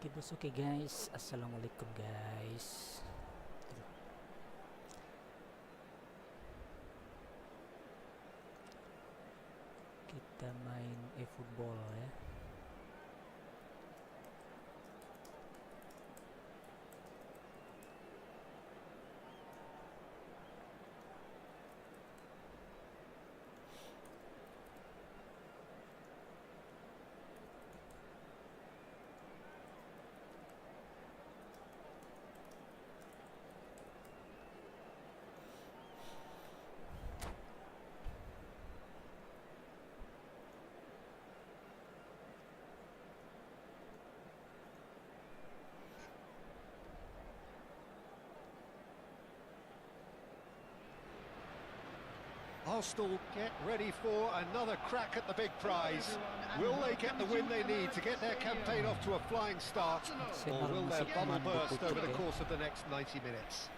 Oke guys, assalamualaikum guys. Kita main eFOOTBALL ya. Arsenal get ready for another crack at the big prize. Will they get the win they need to get their campaign off to a flying start, or will their bubble burst over the course of the next 90 minutes?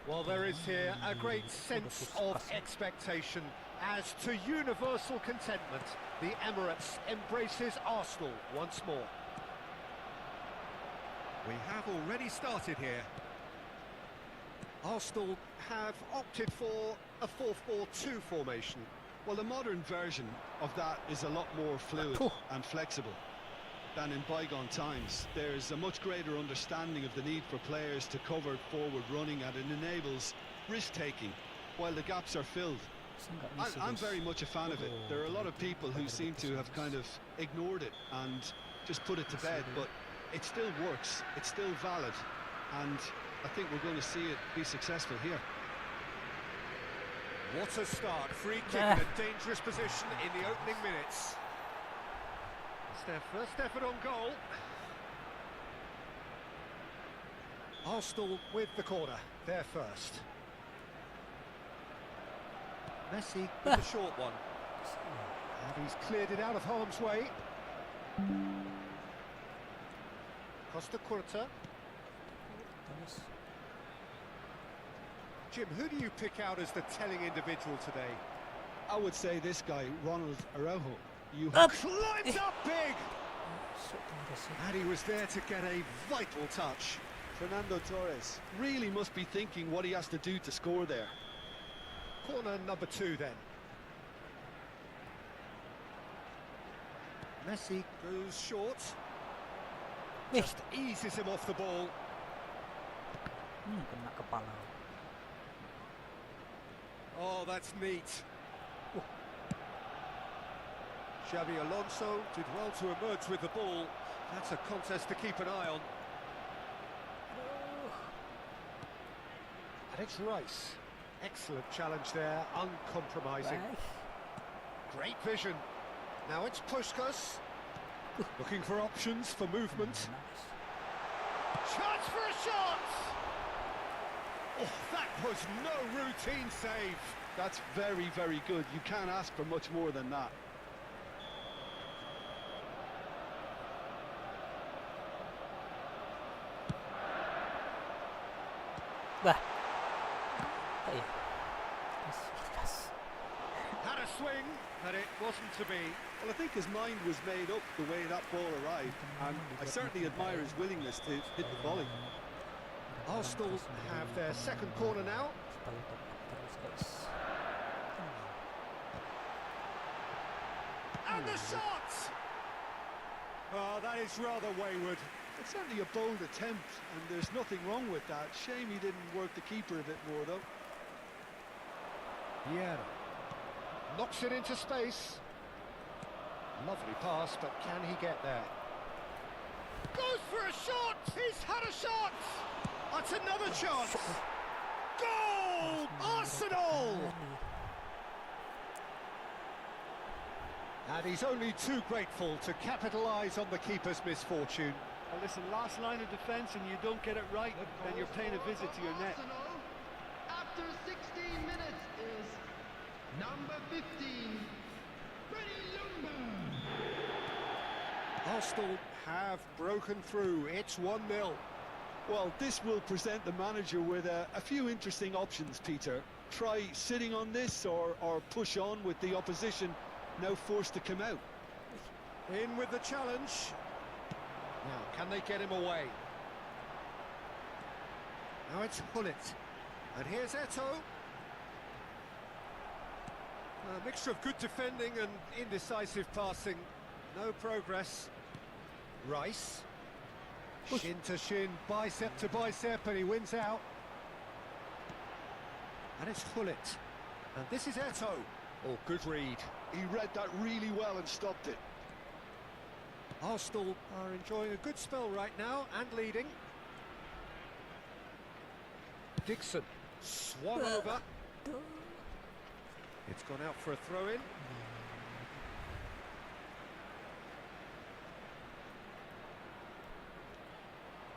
Well, there is here a great sense of expectation as to universal contentment. The Emirates embraces Arsenal once more. We have already started here. Arsenal have opted for a 4-4-2 formation. Well, the modern version of that is a lot more fluid and flexible than in bygone times. There's a much greater understanding of the need for players to cover forward running, and it enables risk-taking while the gaps are filled. I'm very much a fan of it. There are a lot of people who seem to have kind of ignored it and just put it to bed, but it still works, it's still valid, and I think we're going to see it be successful here. What a start, free kick in a dangerous position in the opening minutes. It's their first effort on goal. Arsenal with the corner, they're first. Messi with the short one. And he's cleared it out of harm's way. Costa Curta. Jim, who do you pick out as the telling individual today? I would say this guy, Ronald Araujo. Climbs up big! And he was there to get a vital touch. Fernando Torres really must be thinking what he has to do to score there. Corner number 2 then. Messi goes short. Just eases him off the ball. Kena kepala. Oh, that's neat. Xabi Alonso did well to emerge with the ball. That's a contest to keep an eye on. And it's Rice. Excellent challenge there, uncompromising. Great vision. Now it's Puskas. Looking for options for movement. Chance for a shot! Oh, that was no routine save. That's very, very good. You can't ask for much more than that. Had a swing, but it wasn't to be. Well, I think his mind was made up the way that ball arrived, and I certainly admire his willingness to hit the volley. Arsenal have their second corner now. And the shot! Oh, that is rather wayward. It's certainly a bold attempt, and there's nothing wrong with that. Shame he didn't work the keeper a bit more, though. Yeah. Knocks it into space. Lovely pass, but can he get there? Goes for a shot! He's had a shot! That's another chance! Goal! Arsenal! And he's only too grateful to capitalise on the keeper's misfortune. Well, listen, last line of defence and you don't get it right, then you're paying a visit to your net. After 16 minutes is number 15, Arsenal have broken through. It's 1-0. Well, this will present the manager with a few interesting options, Peter. Try sitting on this or push on with the opposition now forced to come out. In with the challenge. Now, can they get him away? Now it's Hullet. And here's ATAU. A mixture of good defending and indecisive passing. No progress. Rice. Shin to shin, bicep to bicep, and he wins out. And it's Hullet. And this is ATAU. Oh, good read. He read that really well and stopped it. Arsenal are enjoying a good spell right now and leading. Dixon swung over. It's gone out for a throw-in.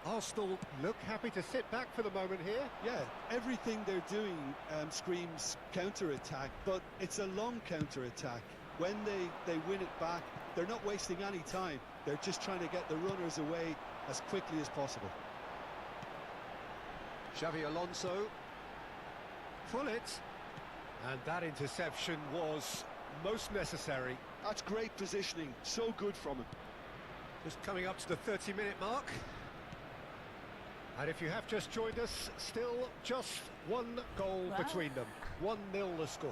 Arsenal look happy to sit back for the moment here. Yeah, everything they're doing screams counter-attack, but it's a long counter-attack. When they win it back, they're not wasting any time. They're just trying to get the runners away as quickly as possible. Xavi Alonso. Hullet. And that interception was most necessary. That's great positioning, so good from him. Just coming up to the 30-minute mark. And if you have just joined us, still just one goal between them. 1-0 the score.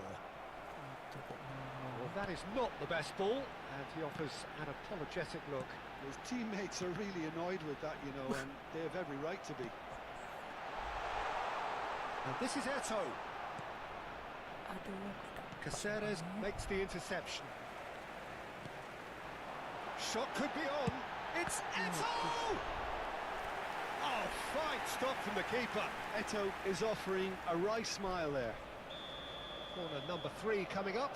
Well, that is not the best ball, and he offers an apologetic look. His teammates are really annoyed with that, you know, and they have every right to be. And this is ATAU. Caceres makes the interception. Shot could be on. It's ATAU! Oh, fine stop from the keeper. ATAU is offering a right smile there. Corner number 3 coming up.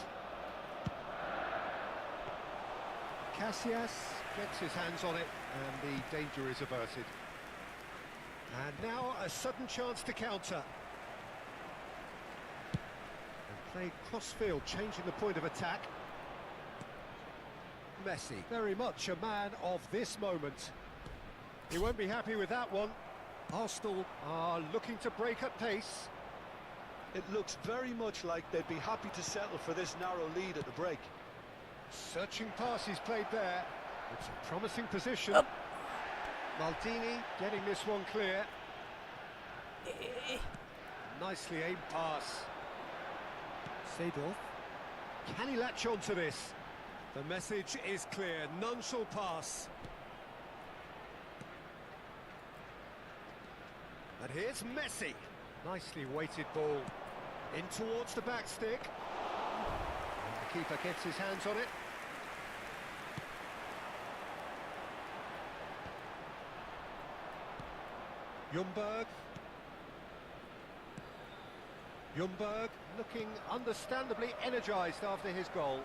Casillas gets his hands on it, and the danger is averted. And now a sudden chance to counter. And played cross-field, changing the point of attack. Messi, very much a man of this moment. He won't be happy with that one. Arsenal are looking to break at pace. It looks very much like they'd be happy to settle for this narrow lead at the break. Searching pass he's played there. It's a promising position. Maldini getting this one clear. Nicely aimed pass. Seedorf. Can he latch on to this? The message is clear. None shall pass. And here's Messi. Nicely weighted ball. In towards the back stick. And the keeper gets his hands on it. Ljungberg looking understandably energised after his goal.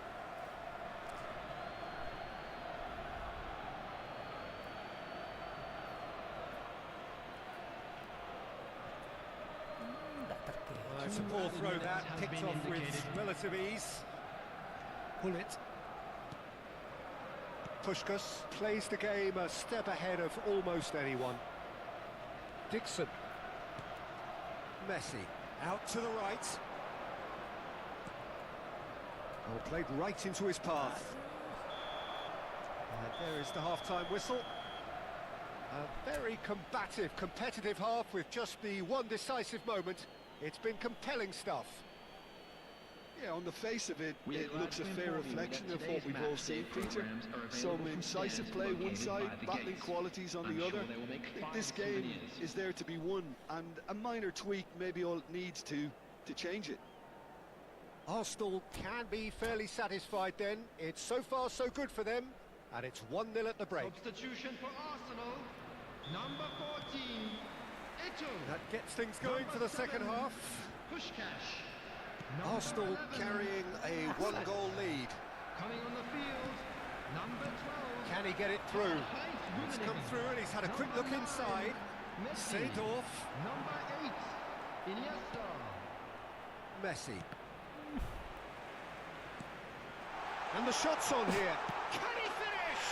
It's a poor throw that, picked off with relative ease. Hullet. Puskás plays the game a step ahead of almost anyone. Dixon. Messi. Out to the right. Oh, played right into his path. And there is the half-time whistle. A very combative, competitive half with just the one decisive moment. It's been compelling stuff. Yeah, on the face of it, it looks a fair reflection of what we've all seen, Peter. Some incisive play one side, battling qualities on the other. I think this game is there to be won, and a minor tweak maybe all it needs to change it. Arsenal can be fairly satisfied then. It's so far so good for them, and it's 1-0 at the break. Substitution for Arsenal, number 14, ATAU. That gets things going for the second half. Puskás. Arsenal carrying a one-goal lead. Coming on the field, number 12. Can he get it through? It's come through and he's had a quick look inside. Seedorf. Number 8, Iniesta. Messi. And the shot's on here. Can he finish?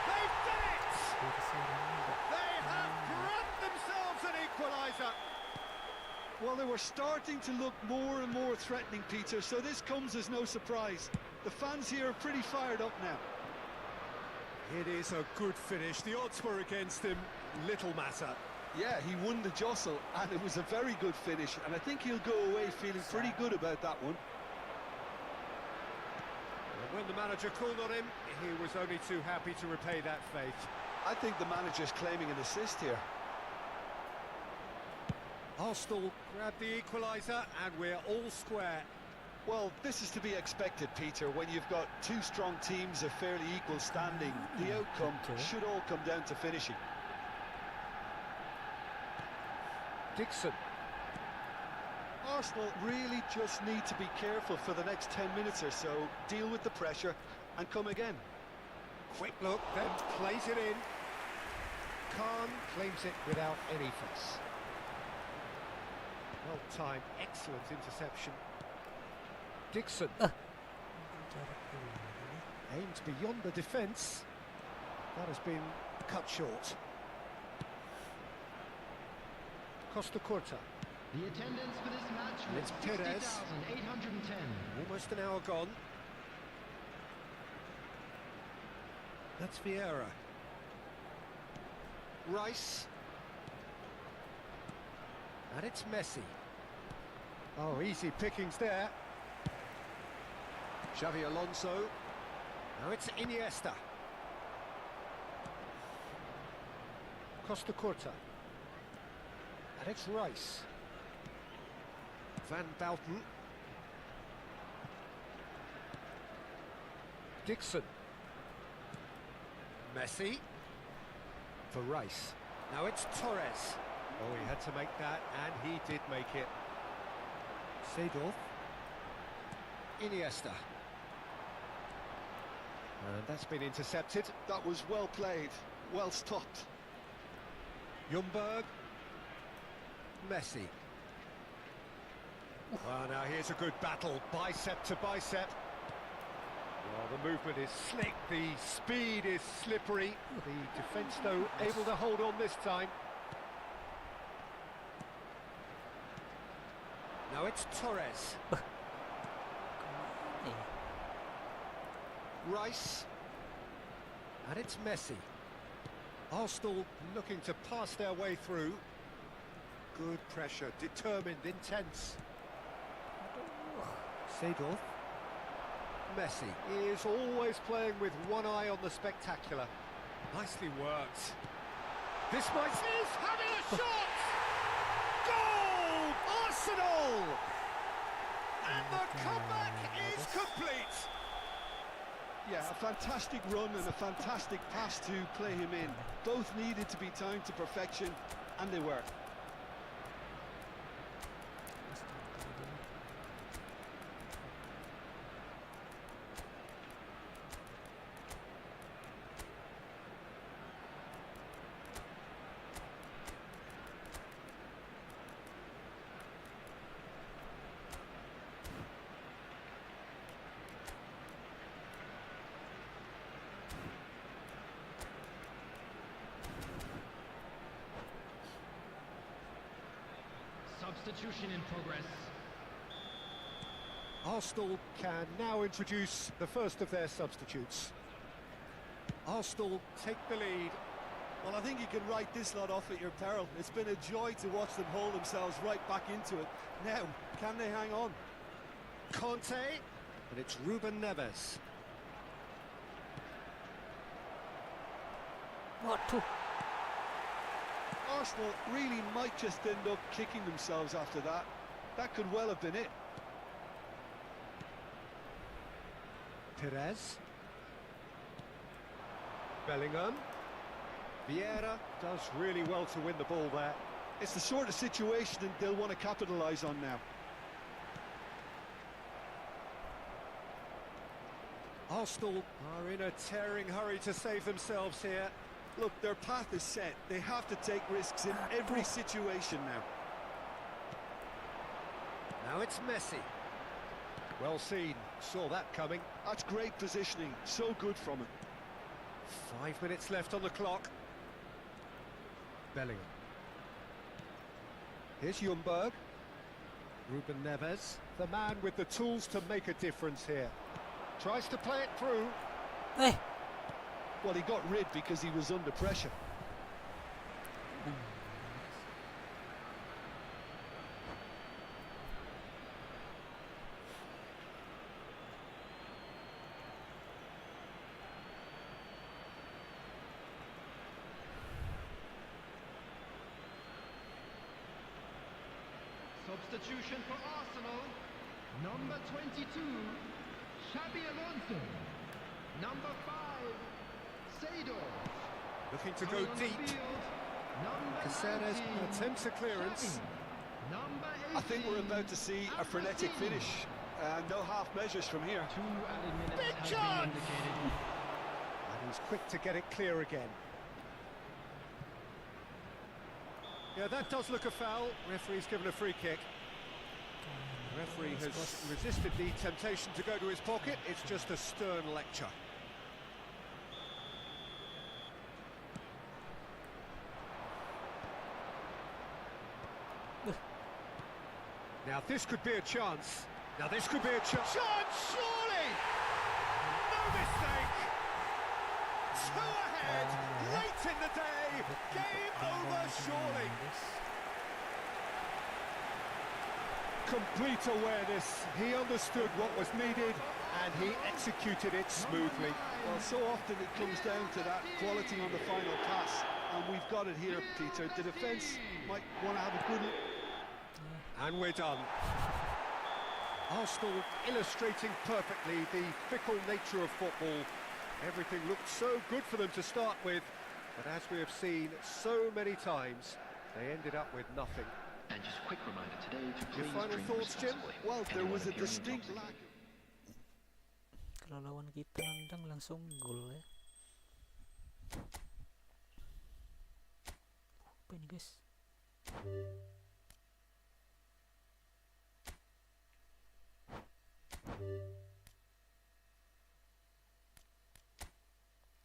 They've done it! They have grabbed themselves an equaliser. Well, they were starting to look more and more threatening, Peter, so this comes as no surprise. The fans here are pretty fired up now. It is a good finish. The odds were against him. Little matter. Yeah, he won the jostle, and it was a very good finish, and I think he'll go away feeling pretty good about that one. And when the manager called on him, he was only too happy to repay that faith. I think the manager's claiming an assist here. Arsenal grab the equaliser, and we're all square. Well, this is to be expected, Peter. When you've got two strong teams of fairly equal standing, the outcome should all come down to finishing. Dixon. Arsenal really just need to be careful for the next 10 minutes or so, deal with the pressure and come again. Quick look, then plays it in. Khan claims it without any fuss. Well timed, excellent interception. Dixon. Aimed beyond the defence. That has been cut short. Costa Curta. The attendance for this match was It's Perez. 60,810. Almost an hour gone. That's Vieira. Rice. And it's Messi. Oh, easy pickings there. Xavi Alonso. Now it's Iniesta. Costa Curta. And it's Rice. Van Bouten. Dixon. Messi. For Rice. Now it's Torres. Oh, he had to make that, and he did make it. Seedorf. Iniesta. And that's been intercepted. That was well played, well stopped. Ljungberg. Messi. Well, now here's a good battle, bicep to bicep. Well, the movement is slick, the speed is slippery. The defence, though, able to hold on this time. Now it's Torres. Rice. And it's Messi. Arsenal looking to pass their way through. Good pressure, determined, intense. Seedorf. Messi is always playing with one eye on the spectacular. Nicely worked. This might... He's having a shot! Goal! Arsenal! And the comeback is complete! Yeah, a fantastic run and a fantastic pass to play him in. Both needed to be timed to perfection, and they were. Substitution in progress. Arsenal can now introduce the first of their substitutes. Arsenal take the lead. Well, I think you can write this lot off at your peril. It's been a joy to watch them hold themselves right back into it. Now, can they hang on? Conte, and it's Ruben Neves. What to? Arsenal really might just end up kicking themselves after that. That could well have been it. Perez. Bellingham. Vieira does really well to win the ball there. It's the sort of situation that they'll want to capitalise on now. Arsenal are in a tearing hurry to save themselves here. Look, their path is set. They have to take risks in every situation now. Now it's Messi. Well seen, saw that coming. That's great positioning, so good from him. 5 minutes left on the clock. Bellingham. Here's Ljungberg. Ruben Neves, the man with the tools to make a difference here. Tries to play it through. Eh, Well, he got rid because he was under pressure. Substitution for Arsenal. Number 22, Xabi Alonso. Number 5, Seydorf. Looking to go Coming on the deep. field, number Caceres 19, attempts a clearance. Xavi. Number 18, I think we're about to see a frenetic Arseal. finish. No half measures from here. 2 added minutes Big have chance! been indicated. And he's quick to get it clear again. Yeah, that does look a foul. Referee's given a free kick. The referee has resisted the temptation to go to his pocket. It's just a stern lecture. Now this could be a chance. Now this could be a chance. Chance, surely! No mistake! Two ahead, late in the day. Game over, surely. Complete awareness. He understood what was needed and he executed it smoothly. Well, so often it comes down to that quality on the final pass, and we've got it here, Peter. The defence might want to have a good... And we're done. Arsenal illustrating perfectly the fickle nature of football. Everything looked so good for them to start with, but as we have seen so many times, they ended up with nothing. And just a quick reminder today to Your please final drink thoughts, Jim? responsibly. Well, there Anyone was a appearing distinct intoxicated- lack... Kalau lawan kita nendang langsung gol ya. Apa ini guys?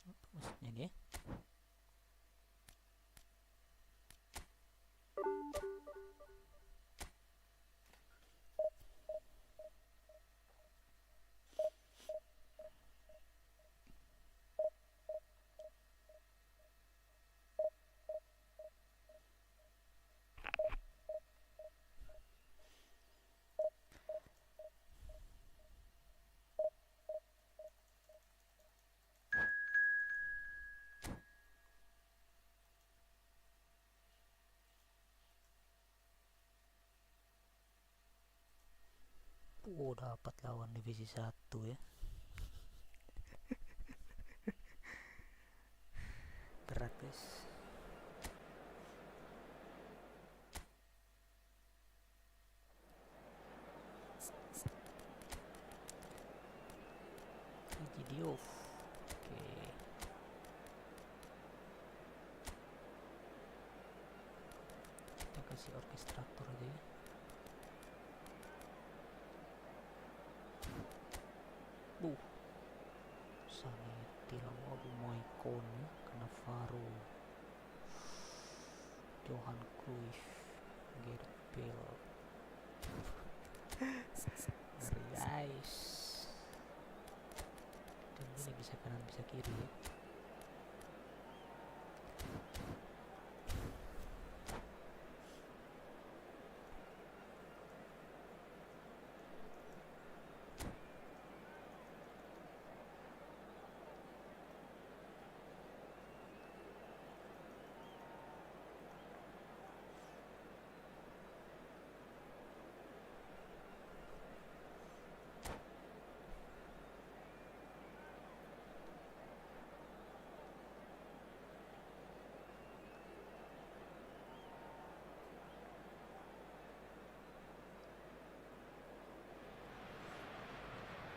Apa maksudnya ini ya? Oh, dapat lawan divisi 1 ya. Berat guys. Jadi off. Oke. Kita kasih orkestrator aja ya. Sanitil Maicon ya, kena Faro, Johan Cruyff, Gareth Bale. Ngeri guys. Dan ini bisa kanan bisa kiri ya.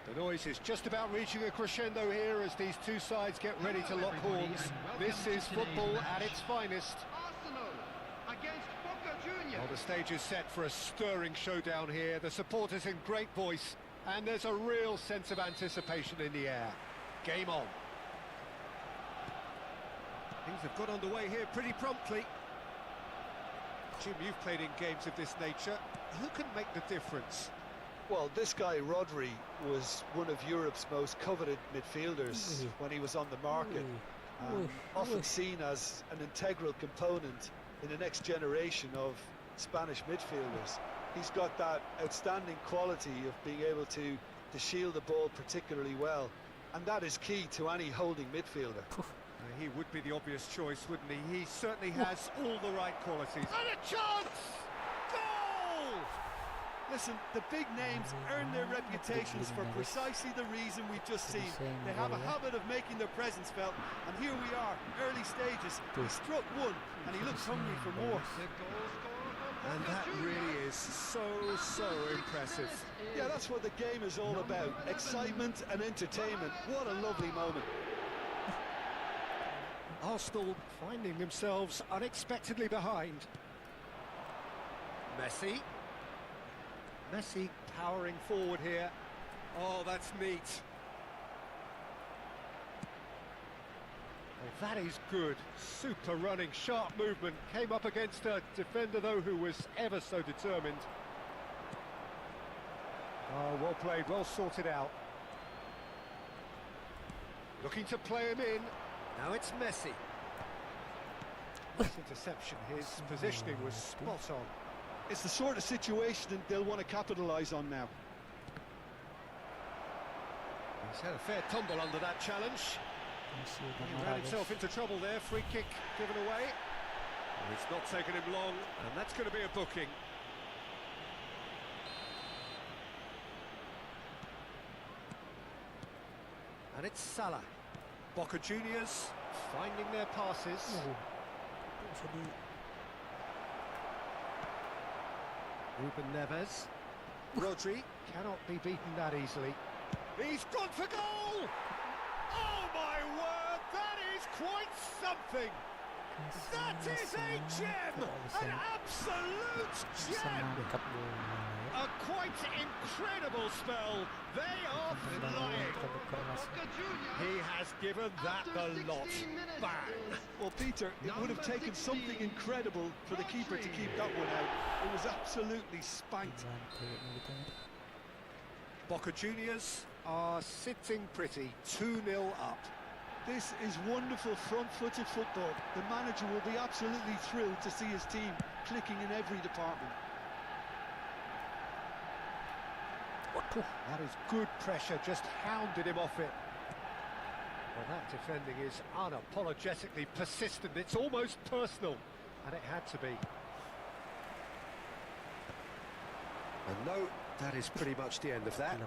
The noise is just about reaching a crescendo here as these two sides get ready to lock horns. This is football at its finest. Arsenal against Boca Juniors. Well, the stage is set for a stirring showdown here. The supporters in great voice, and there's a real sense of anticipation in the air. Game on. Things have got underway here pretty promptly. Jim, you've played in games of this nature. Who can make the difference? Well, this guy, Rodri, was one of Europe's most coveted midfielders when he was on the market. Often seen as an integral component in the next generation of Spanish midfielders. He's got that outstanding quality of being able to shield the ball particularly well, and that is key to any holding midfielder. He would be the obvious choice, wouldn't he? He certainly has all the right qualities. And a chance! Goal! Listen, the big names earn their reputations for precisely the reason we've just seen. They have a habit of making their presence felt, and here we are, early stages. He struck one, and he looks hungry for more. And that really is so impressive. Yeah, that's what the game is all about. Excitement and entertainment. What a lovely moment. Arsenal finding themselves unexpectedly behind. Messi. Messi powering forward here. Oh, that's neat. Oh, that is good. Super running, sharp movement. Came up against a defender, though, who was ever so determined. Oh, well played, well sorted out. Looking to play him in. Now it's Messi. This interception, his positioning was spot on. It's the sort of situation that they'll want to capitalise on now. He's had a fair tumble under that challenge. He ran himself into trouble there, free kick given away. Well, it's not taken him long, and that's going to be a booking. And it's Salah. Boca Juniors finding their passes. Ruben Neves. Rodri cannot be beaten that easily. He's gone for goal! Oh my word, that is quite something! That is a gem! An absolute gem! A quite incredible spell. They are flying. He has given that the lot. Bang! Well, Peter, it would have taken something incredible for the keeper to keep that one out. It was absolutely spanked. Boca Juniors are sitting pretty, 2-0 up. This is wonderful front-footed football. The manager will be absolutely thrilled to see his team clicking in every department. That is good pressure, just hounded him off it. Well, that defending is unapologetically persistent. It's almost personal, and it had to be. And no, that is pretty much the end of that.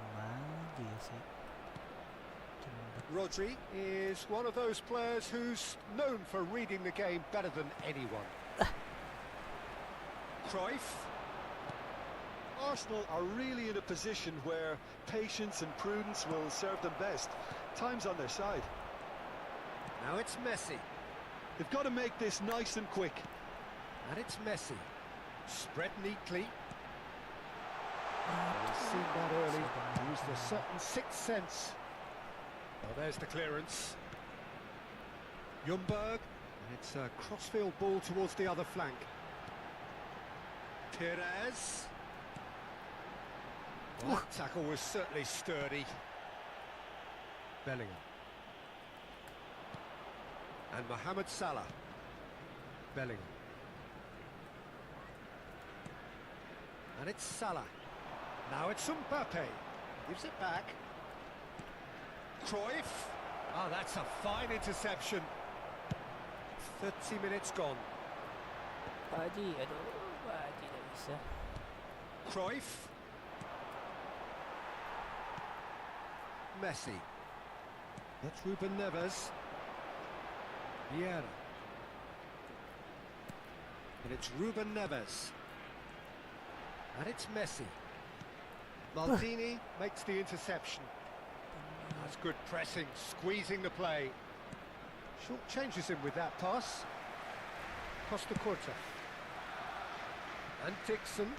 Rodri is one of those players who's known for reading the game better than anyone. Cruyff. Arsenal are really in a position where patience and prudence will serve them best. Time's on their side. Now it's Messi. They've got to make this nice and quick. And it's Messi. Spread neatly. We've seen that early. Used a certain sixth sense. Well, there's the clearance. Ljungberg. And it's a crossfield ball towards the other flank. Perez. Well, that tackle was certainly sturdy. Bellingham. And Mohamed Salah. Bellingham. And it's Salah. Now it's Mbappe. Gives it back. Cruyff. Oh, that's a fine interception. 30 minutes gone. Cruyff. Messi. That's Ruben Neves. Vieira. And it's Ruben Neves. And it's Messi. Maldini makes the interception. That's good pressing, squeezing the play. Short changes him with that pass. Costa Curta. And Dixon.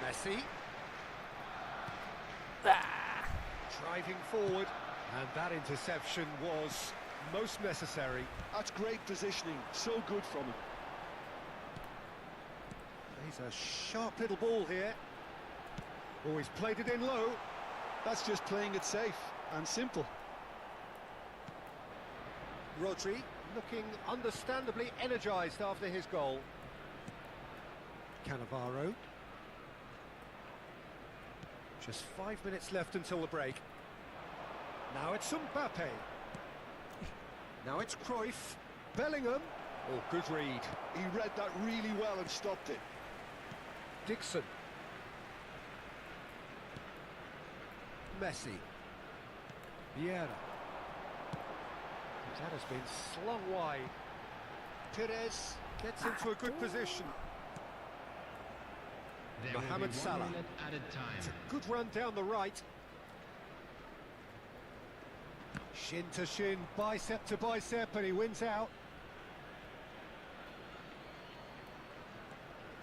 Messi. Driving forward, and that interception was most necessary. That's great positioning, so good from him. He's a sharp little ball here. Oh, he's played it in low. That's just playing it safe and simple. Rodri looking understandably energised after his goal. Cannavaro. Just 5 minutes left until the break. Now it's Mbappe. Now it's Cruyff. Bellingham. Oh, good read. He read that really well and stopped it. Dixon. Messi. Vieira. That has been slung wide. Perez gets into a good position. There will be Mohamed 1 Salah. minute added It's time. a good run down the right. Shin to shin, bicep to bicep, and he wins out.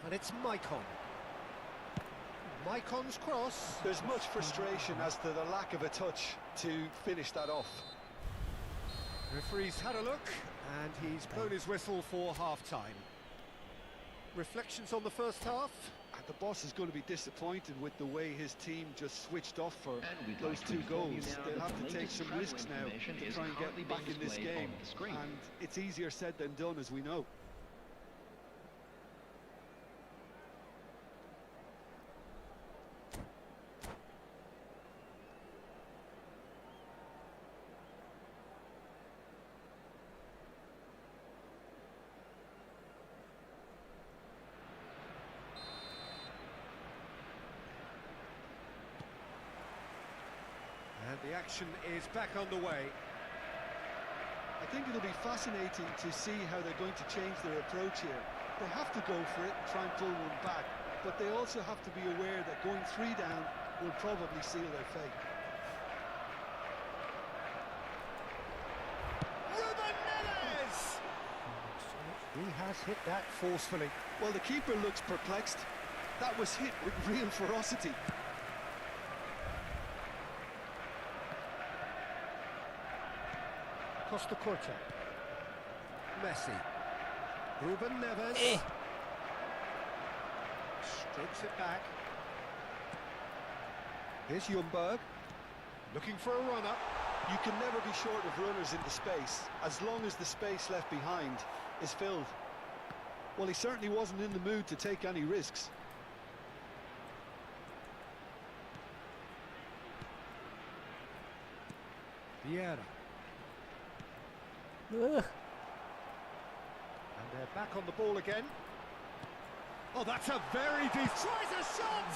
And it's Maicon. Maicon's cross. There's much frustration as to the lack of a touch to finish that off. Referee's had a look, and he's blown his whistle for half-time. Reflections on the first half? And the boss is going to be disappointed with the way his team just switched off for And we'd those like to 2 inform you goals. now They'll that have the to take latest some travel risks now information to is try and currently get back being in this displayed game. on the screen. And it's easier said than done, as we know. And the action is back underway. I think it'll be fascinating to see how they're going to change their approach here. They have to go for it and try and pull one back, but they also have to be aware that going 3 down will probably seal their fate. Ruben Neves! He has hit that forcefully. Well, the keeper looks perplexed. That was hit with real ferocity. Costa Corta. Messi. Ruben Neves. Strokes it back. Here's Ljungberg. Looking for a runner. You can never be short of runners into space, as long as the space left behind is filled. Well, he certainly wasn't in the mood to take any risks. Vieira. Ugh. And they're back on the ball again. Oh, that's a very deep... Tries a shot!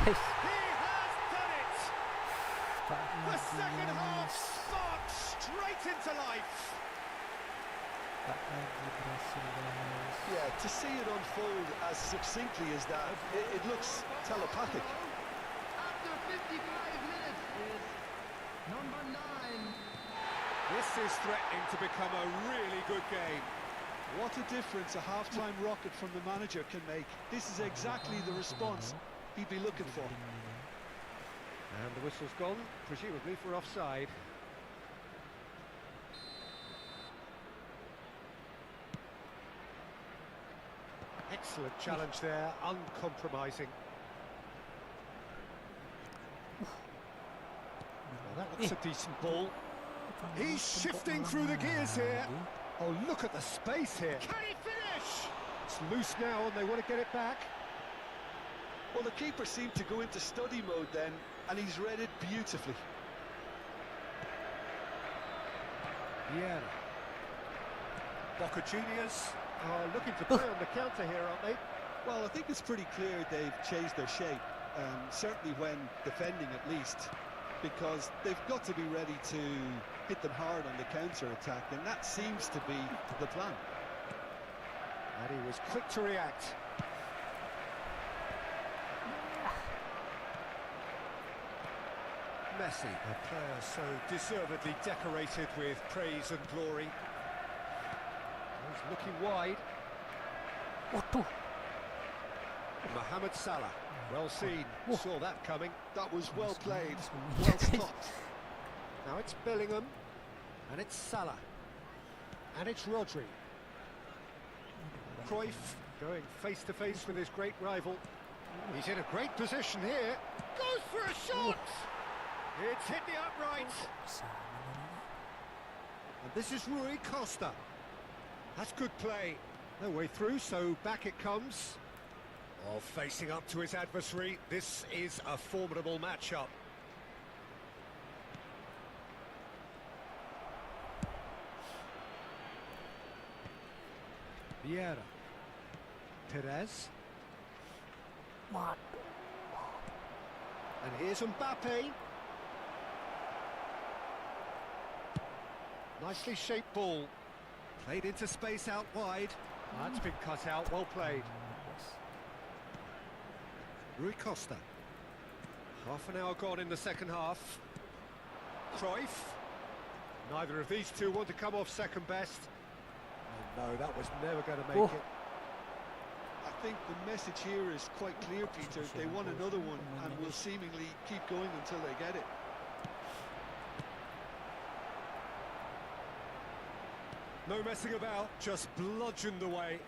He has done it! The second half sparks straight into life. Yeah, to see it unfold as succinctly as that, it looks telepathic. After 55 minutes is number 9. This is threatening to become a really good game. What a difference a half-time rocket from the manager can make. This is exactly the response he'd be looking for. And the whistle's gone, presumably for offside. Excellent challenge there, uncompromising. Well, that looks a decent ball. He's shifting through the gears here. Oh, look at the space here. Can he finish? It's loose now and they want to get it back. Well, the keeper seemed to go into study mode then, and he's read it beautifully. Vieira. Boca Juniors are looking to play on the counter here, aren't they? Well, I think it's pretty clear they've changed their shape, certainly when defending at least, because they've got to be ready to hit them hard on the counter-attack, and that seems to be the plan. And he was quick to react. Messi, a player so deservedly decorated with praise and glory. He's looking wide. Mohamed Salah, well seen, saw that coming. That was well played, well stopped. Now it's Bellingham, and it's Salah, and it's Rodri. Cruyff Going face to face with his great rival. He's in a great position here. Goes for a shot! It's hit the upright. Sana na lang. And this is Rui Costa. That's good play. No way through, so back it comes. Oh, facing up to his adversary. This is a formidable matchup. Vieira. Perez. Mat. And here's Mbappe. Nicely shaped ball. Played into space out wide. That's been cut out, well played. Yes. Rui Costa. Half an hour gone in the second half. Cruyff. Neither of these two want to come off second best. Oh no, that was never going to make Oh. it. I think the message here is quite clear, Peter. They want another one and will seemingly keep going until they get it. No messing about, just bludgeoned away.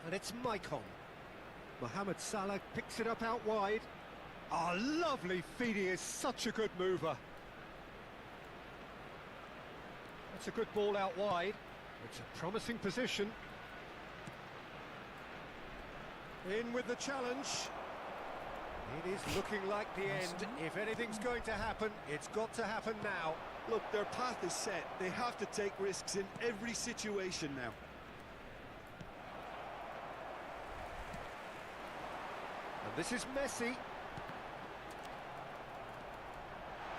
And it's Maicon. Mohamed Salah picks it up out wide. Ah, lovely feed, he is such a good mover. That's a good ball out wide. It's a promising position. In with the challenge. It is looking like the end. If anything's going to happen, it's got to happen now. Look, their path is set. They have to take risks in every situation now. And this is Messi.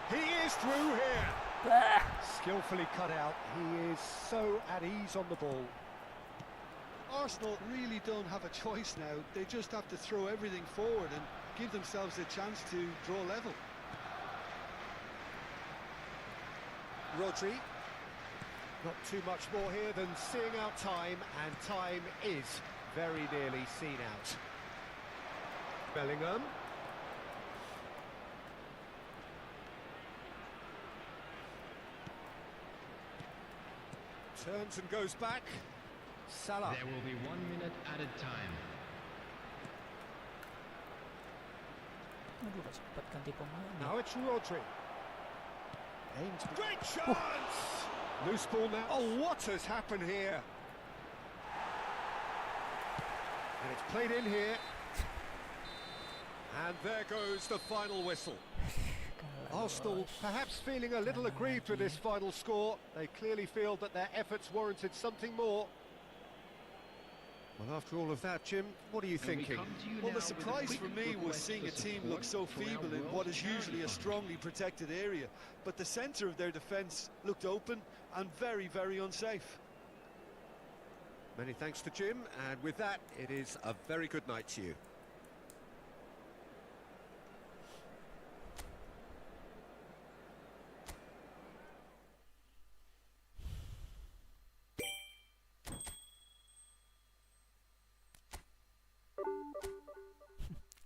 He is through here. Skillfully cut out. He is so at ease on the ball. Arsenal really don't have a choice now. They just have to throw everything forward and give themselves a chance to draw level. Rodri. Not too much more here than seeing out time, and time is very nearly seen out. Bellingham. Turns and goes back. Salah. There will be 1 minute added time. Aduh, cepat ganti pemain. Now it's Rodri. Aims. Great chance! Loose ball now. Oh, what has happened here? And it's played in here. And there goes the final whistle. Arsenal perhaps feeling a little aggrieved with this final score. They clearly feel that their efforts warranted something more. Well, after all of that, Jim, what are you thinking? Well, the surprise for me was seeing a team look so feeble in what is usually a strongly protected area. But the centre of their defence looked open and very, very unsafe. Many thanks to Jim, and with that, it is a very good night to you.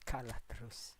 Kalah terus.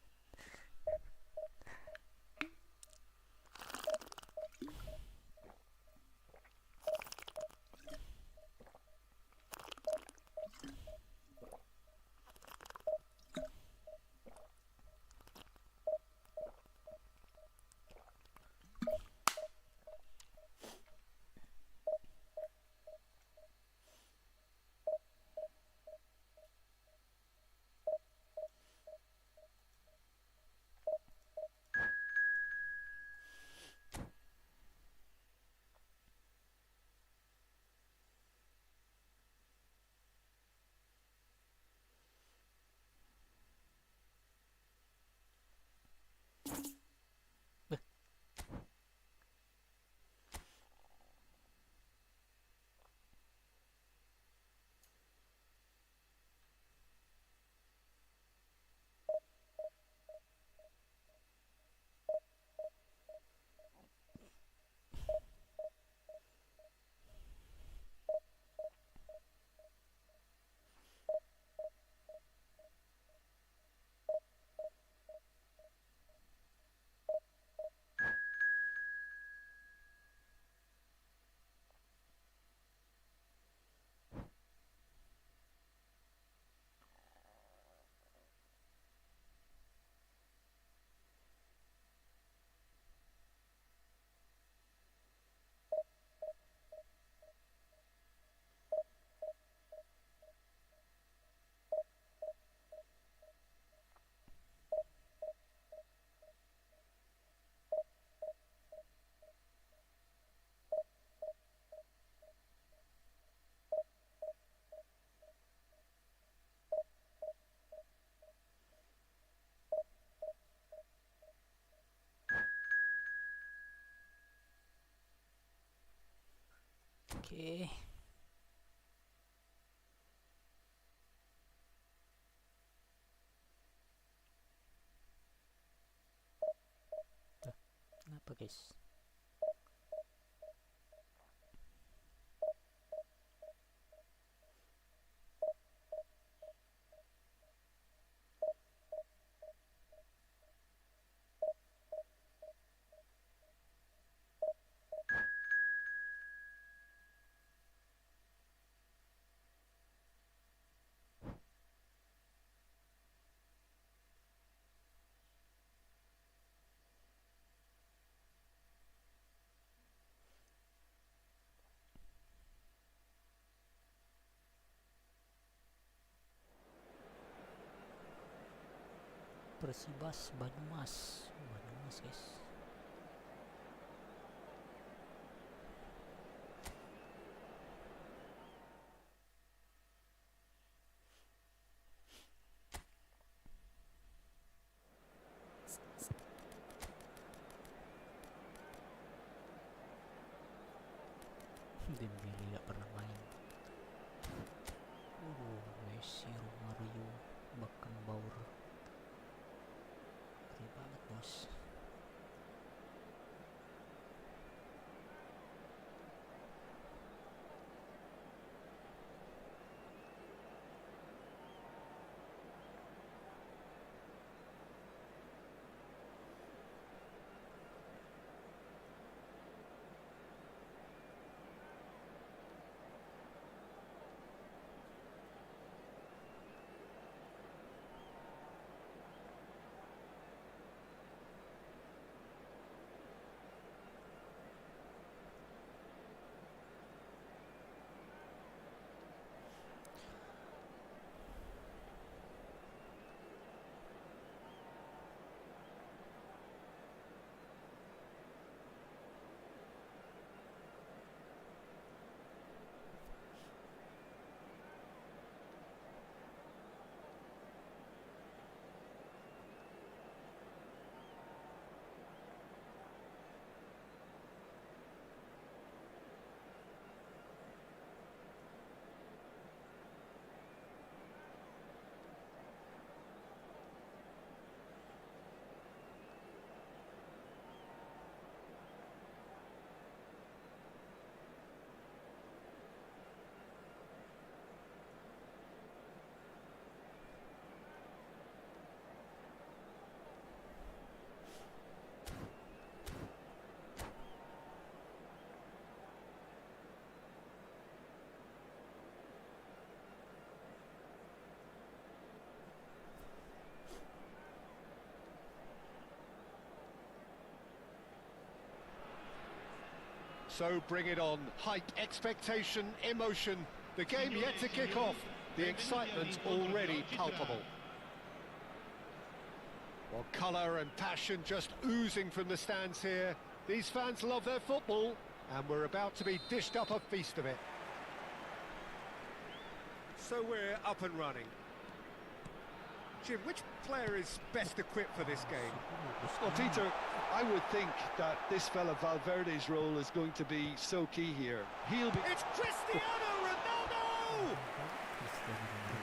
Oke. Tuh, kenapa guys? Persibas Banyumas. Banyumas guys. Dembele gak pernah main. Messi, Romario, Beckenbauer. Keren banget bos. So bring it on. Hype, expectation, emotion. The game yet to kick off. The excitement already palpable. Well, colour and passion just oozing from the stands here. These fans love their football, and we're about to be dished up a feast of it. So we're up and running. Jim, which player is best equipped for this game? Well, Peter, I would think that this fella Valverde's role is going to be so key here. He'll be... It's Cristiano Ronaldo!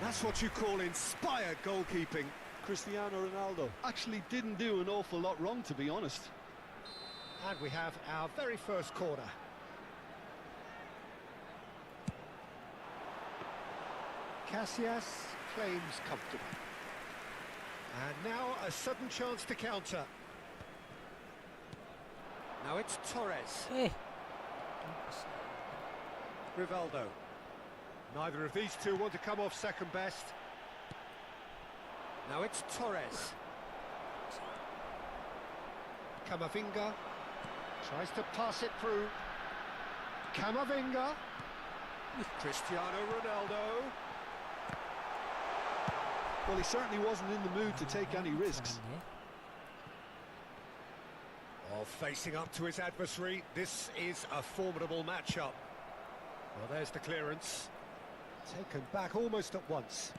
That's what you call inspired goalkeeping. Cristiano Ronaldo actually didn't do an awful lot wrong, to be honest. And we have our very first corner. Casillas claims comfortably. And now a sudden chance to counter. Now it's Torres. Eh, Rivaldo. Neither of these two want to come off second best. Now it's Torres. Camavinga tries to pass it through. Camavinga. Cristiano Ronaldo. Well, he certainly wasn't in the mood to take any risks. Well, facing up to his adversary, this is a formidable matchup. Well, there's the clearance. Taken back almost at once.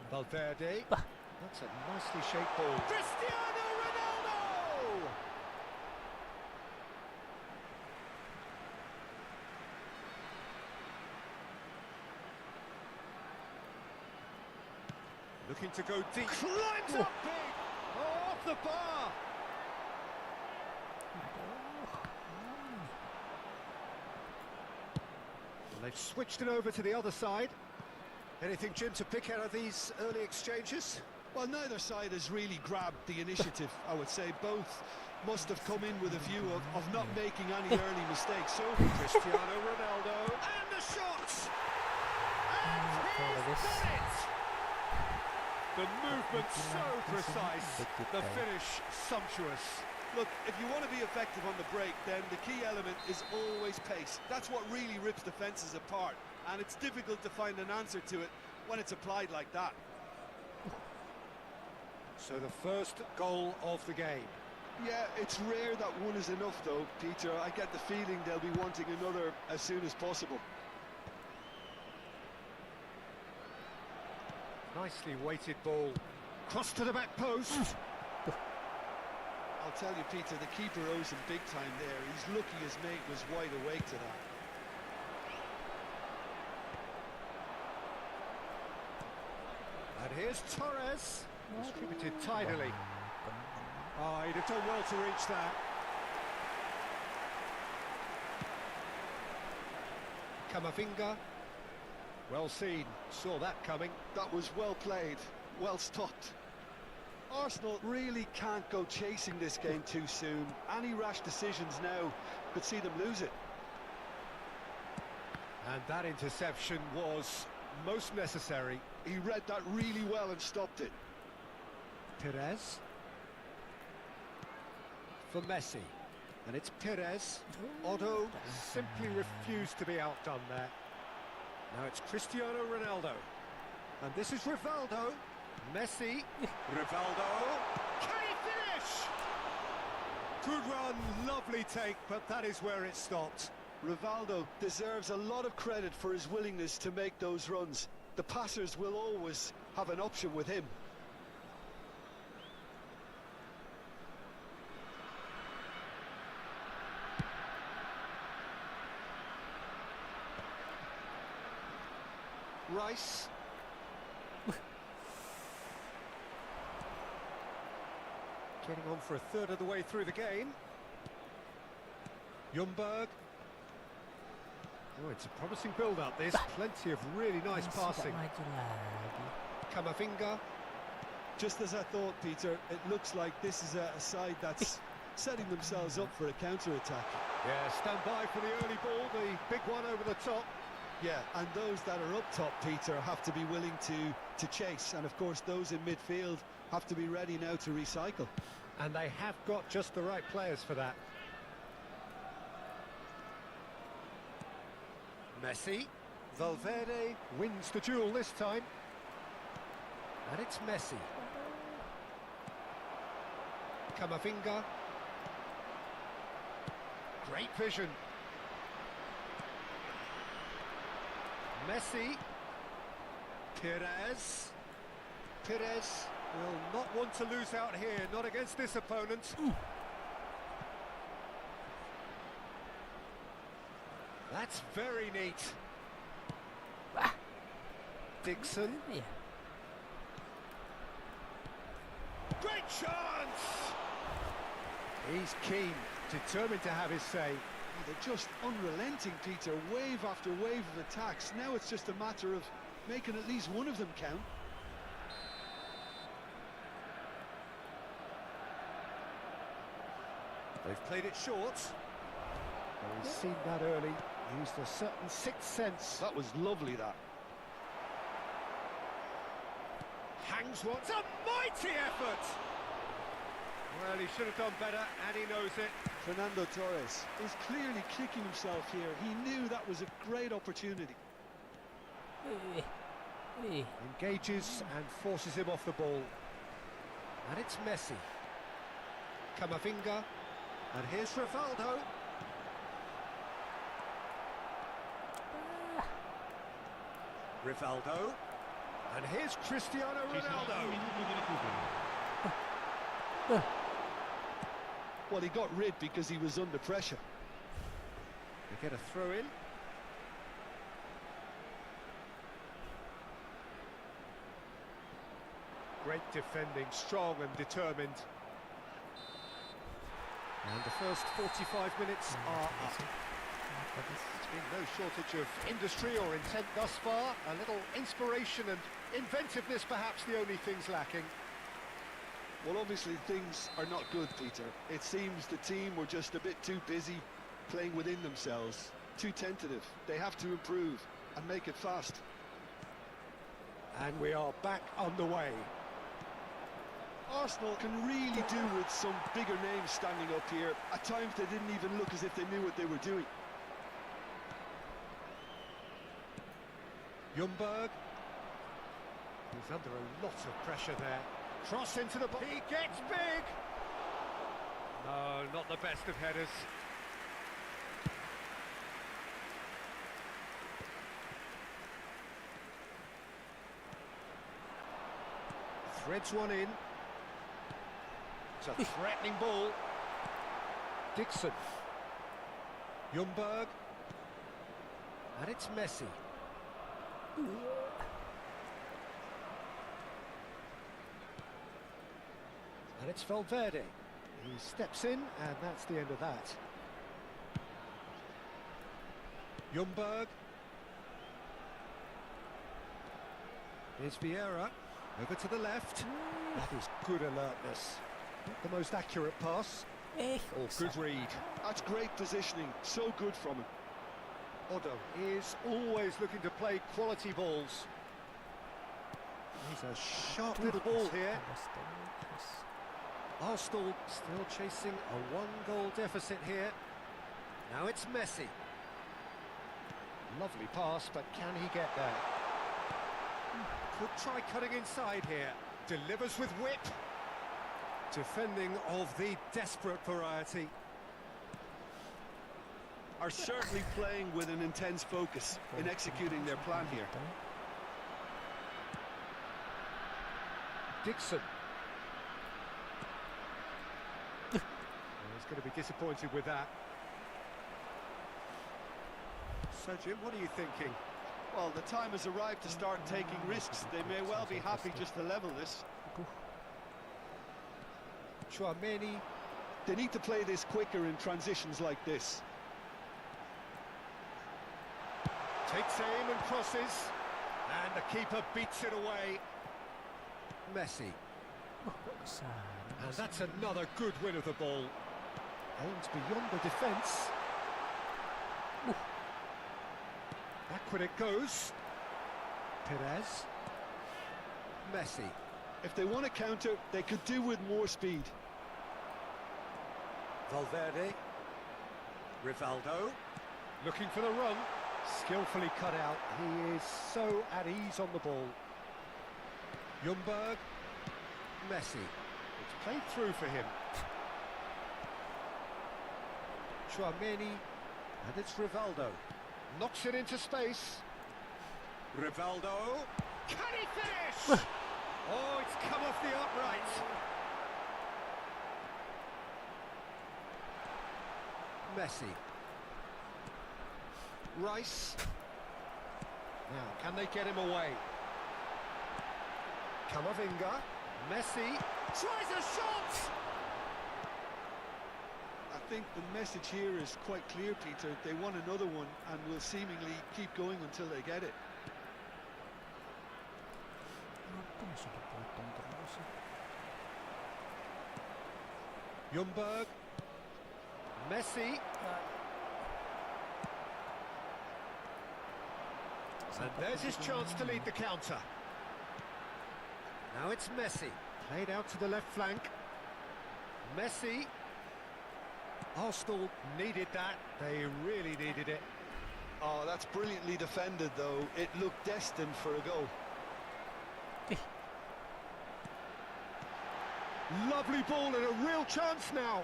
Valverde. That's a nicely shaped ball. Cristiano Ronaldo! Looking to go deep. Climbs up big. Oh, off the bar. And they've switched it over to the other side. Anything, Jim, to pick out of these early exchanges? Well, neither side has really grabbed the initiative, I would say. Both must have come in with a view of not making any early mistakes. So, Cristiano Ronaldo, and the shot! And he's done it! The movement so precise, the finish sumptuous. look, if you want to be effective on the break, then the key element is always pace. That's what really rips defences apart. And it's difficult to find an answer to it when it's applied like that. So the first goal of the game. Yeah, it's rare that one is enough though, Peter. I get the feeling they'll be wanting another as soon as possible. Nicely weighted ball. Cross to the back post. I'll tell you, Peter, the keeper owes him big time there. He's lucky his mate was wide awake to that. And here's Torres. Distributed tidily. Oh, he'd have done well to reach that. Camavinga. Well seen. Saw that coming. That was well played, well stopped. Arsenal really can't go chasing this game too soon. Any rash decisions now could see them lose it. And that interception was most necessary. He read that really well and stopped it. Perez. For Messi. And it's Perez. Otto simply refused to be outdone there. Now it's Cristiano Ronaldo. And this is Rivaldo. Messi. Rivaldo. Can he finish? Good run, lovely take, but that is where it stopped. Rivaldo deserves a lot of credit for his willingness to make those runs. The passers will always have an option with him. Rice. Getting on for a third of the way through the game. Ljungberg. Oh, it's a promising build-up, this. Plenty of really nice passing. Camavinga. Just as I thought, Peter, it looks like this is a side that's setting themselves up for a counter-attack. Yeah, stand by for the early ball, the big one over the top. Yeah, and those that are up top, Peter, have to be willing to chase. And, of course, those in midfield have to be ready now to recycle. And they have got just the right players for that. Messi. Valverde wins the duel this time. And it's Messi. Camavinga. Great vision. Messi. Perez. Perez will not want to lose out here, not against this opponent. That's very neat. Dixon. Yeah. Great chance! He's keen, determined to have his say. They're just unrelenting, Peter. Wave after wave of attacks. Now it's just a matter of making at least one of them count. They've played it short. Well, he's seen that early. Used a certain sixth sense. That was lovely, that. Hangs one. It's a mighty effort! Well, he should have done better, and he knows it. Fernando Torres is clearly kicking himself here. He knew that was a great opportunity. Engages and forces him off the ball. And it's Messi. Camavinga. And here's Rivaldo. Rivaldo. And here's Cristiano Ronaldo. Well, he got rid because he was under pressure. They get a throw in. Great defending, strong and determined. And the first 45 minutes are up. There's been no shortage of industry or intent thus far. A little inspiration and inventiveness, perhaps the only things lacking. Well, obviously things are not good, Peter. It seems the team were just a bit too busy playing within themselves, too tentative. They have to improve and make it fast. And we are back underway. Arsenal can really do with some bigger names standing up here. At times they didn't even look as if they knew what they were doing. Ljungberg. He's under a lot of pressure there. Cross into the... He gets big! No, not the best of headers. Threads one in. It's a threatening ball. Dixon. Ljungberg. And it's Messi. And it's Valverde. He steps in, and that's the end of that. Ljungberg. Here's Vieira. Over to the left. That is good alertness. Not the most accurate pass. Good read. That's great positioning. So good from him. Odo is always looking to play quality balls. He's a sharp little ball here. Arsenal still chasing a one-goal deficit here. Now it's Messi. Lovely pass, but can he get there? Could try cutting inside here. Delivers with whip. Defending of the desperate variety. Are certainly playing with an intense focus in executing their plan here. Dixon. He's going to be disappointed with that. So Jim, what are you thinking? Well, the time has arrived to start taking risks. They may well be happy just to level this. Chouameni. They need to play this quicker in transitions like this. Takes aim and crosses. And the keeper beats it away. Messi. And that's another good win of the ball. Aims beyond the defence. Backward it goes. Perez. Messi. If they want to counter, they could do with more speed. Valverde. Rivaldo. Looking for the run. Skillfully cut out. He is so at ease on the ball. Ljungberg. Messi. It's played through for him. Chouameni. And it's Rivaldo. Knocks it into space. Rivaldo. Can he finish? Oh, it's come off the upright. Messi. Rice. Now, can they get him away? Camavinga. Messi. Tries a shot! I think the message here is quite clear, Peter. They want another one and will seemingly keep going until they get it. Ljungberg. Messi. And there's his chance to lead the counter. Now it's Messi. Played out to the left flank. Messi. Arsenal needed that. They really needed it. Oh, that's brilliantly defended, though. It looked destined for a goal. Lovely ball and a real chance now.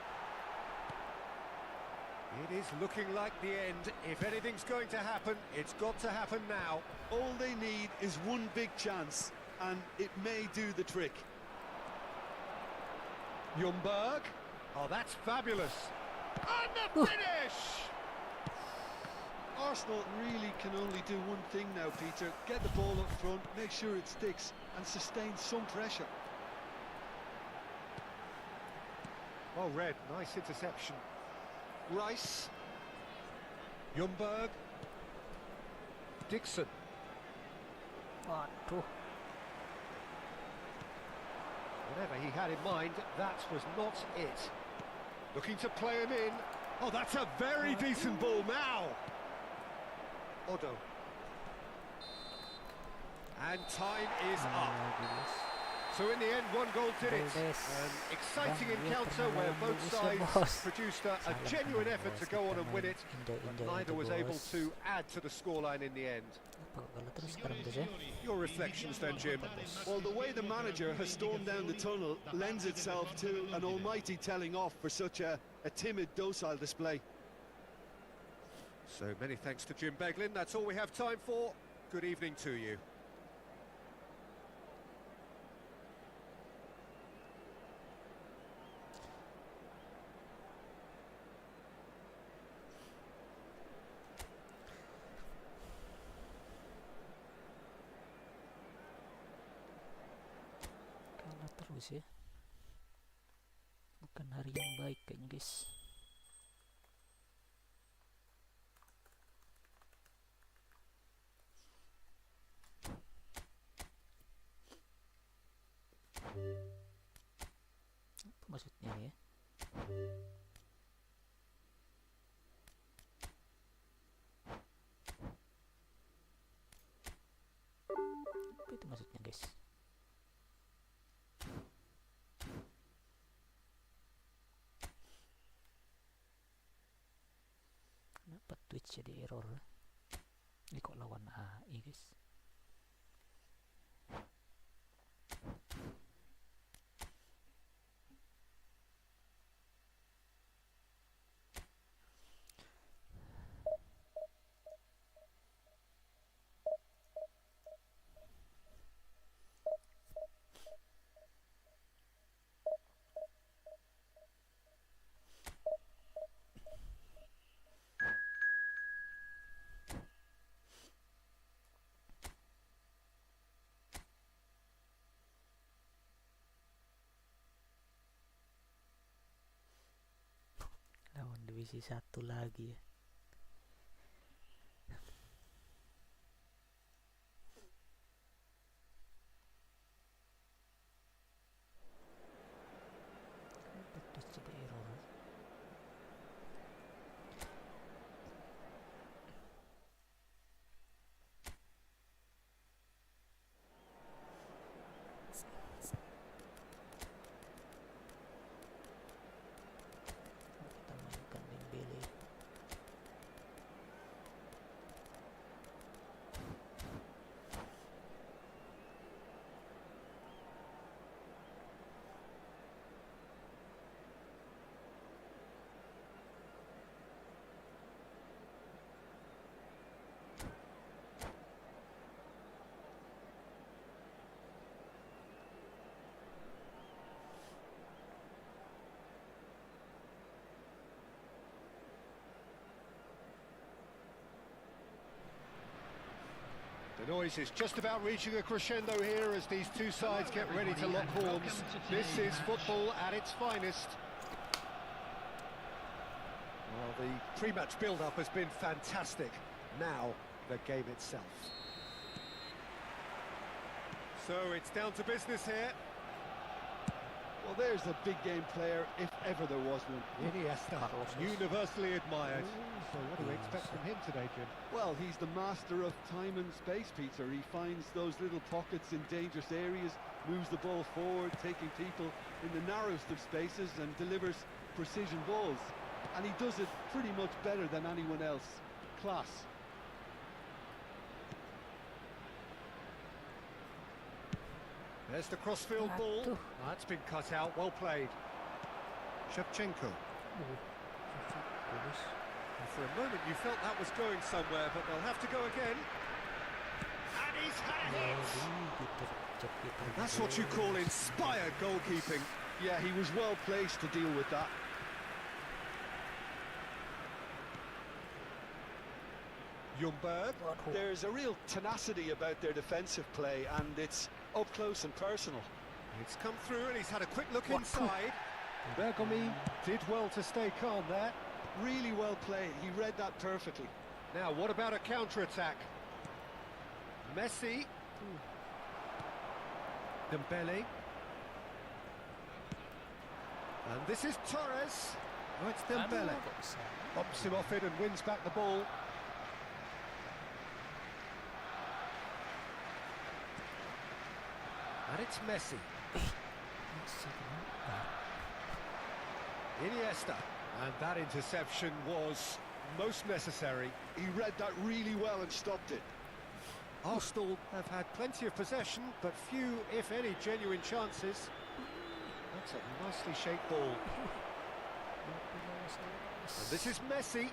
It is looking like the end. If anything's going to happen, it's got to happen now. All they need is one big chance, and it may do the trick. Ljungberg. Oh, that's fabulous. And the finish! Arsenal really can only do one thing now, Peter. Get the ball up front, make sure it sticks, and sustain some pressure. Well read, nice interception. Rice. Ljungberg. Dixon. Waduh. Whatever he had in mind, that was not it. Looking to play him in. Oh, that's a very decent ball now. Odo. And time is up. So in the end, one goal did it. An exciting encounter where both sides produced a genuine effort to go on and win it, but neither was able to add to the scoreline in the end. Your reflections then, Jim? Well, the way the manager has stormed down the tunnel lends itself to an almighty telling off for such a timid, docile display. So many thanks to Jim Beglin. That's all we have time for. Good evening to you. Kalah terus ya. Bukan hari yang baik kayaknya, guys. Apa maksudnya ya? Apa itu maksudnya, guys? Kenapa Twitch jadi error? Ini kok lawan AI, guys? Lawan divisi 1 lagi ya. Kenapa Twitch jadi error? Kita mainkan Dembele. The noise is just about reaching a crescendo here as these two sides get ready to lock horns. This is football at its finest. Well, the pre-match build-up has been fantastic. Now, the game itself. So it's down to business here. Well, there's a big game player, if ever there was one. Iniesta, universally admired. So what do we expect from him today, Jim? Well, he's the master of time and space, Peter. He finds those little pockets in dangerous areas, moves the ball forward, taking people in the narrowest of spaces and delivers precision balls. And he does it pretty much better than anyone else. Class. There's the crossfield ball. Bantu. That's been cut out, well played. Shevchenko. And for a moment you felt that was going somewhere, but they'll have to go again. And he's had it! And that's what you call inspired goalkeeping. Yeah, he was well placed to deal with that. Ljungberg. There's a real tenacity about their defensive play, and it's up close and personal. It's come through and he's had a quick look inside. Bergomi did well to stay calm there. Really well played. He read that perfectly. Now, what about a counter-attack? Messi. Dembele. And this is Torres. Oh, it's Dembele. Bumps him off it and wins back the ball. And it's Messi. Iniesta. And that interception was most necessary. He read that really well and stopped it. Arsenal have had plenty of possession, but few, if any, genuine chances. That's a nicely shaped ball. And this is Messi.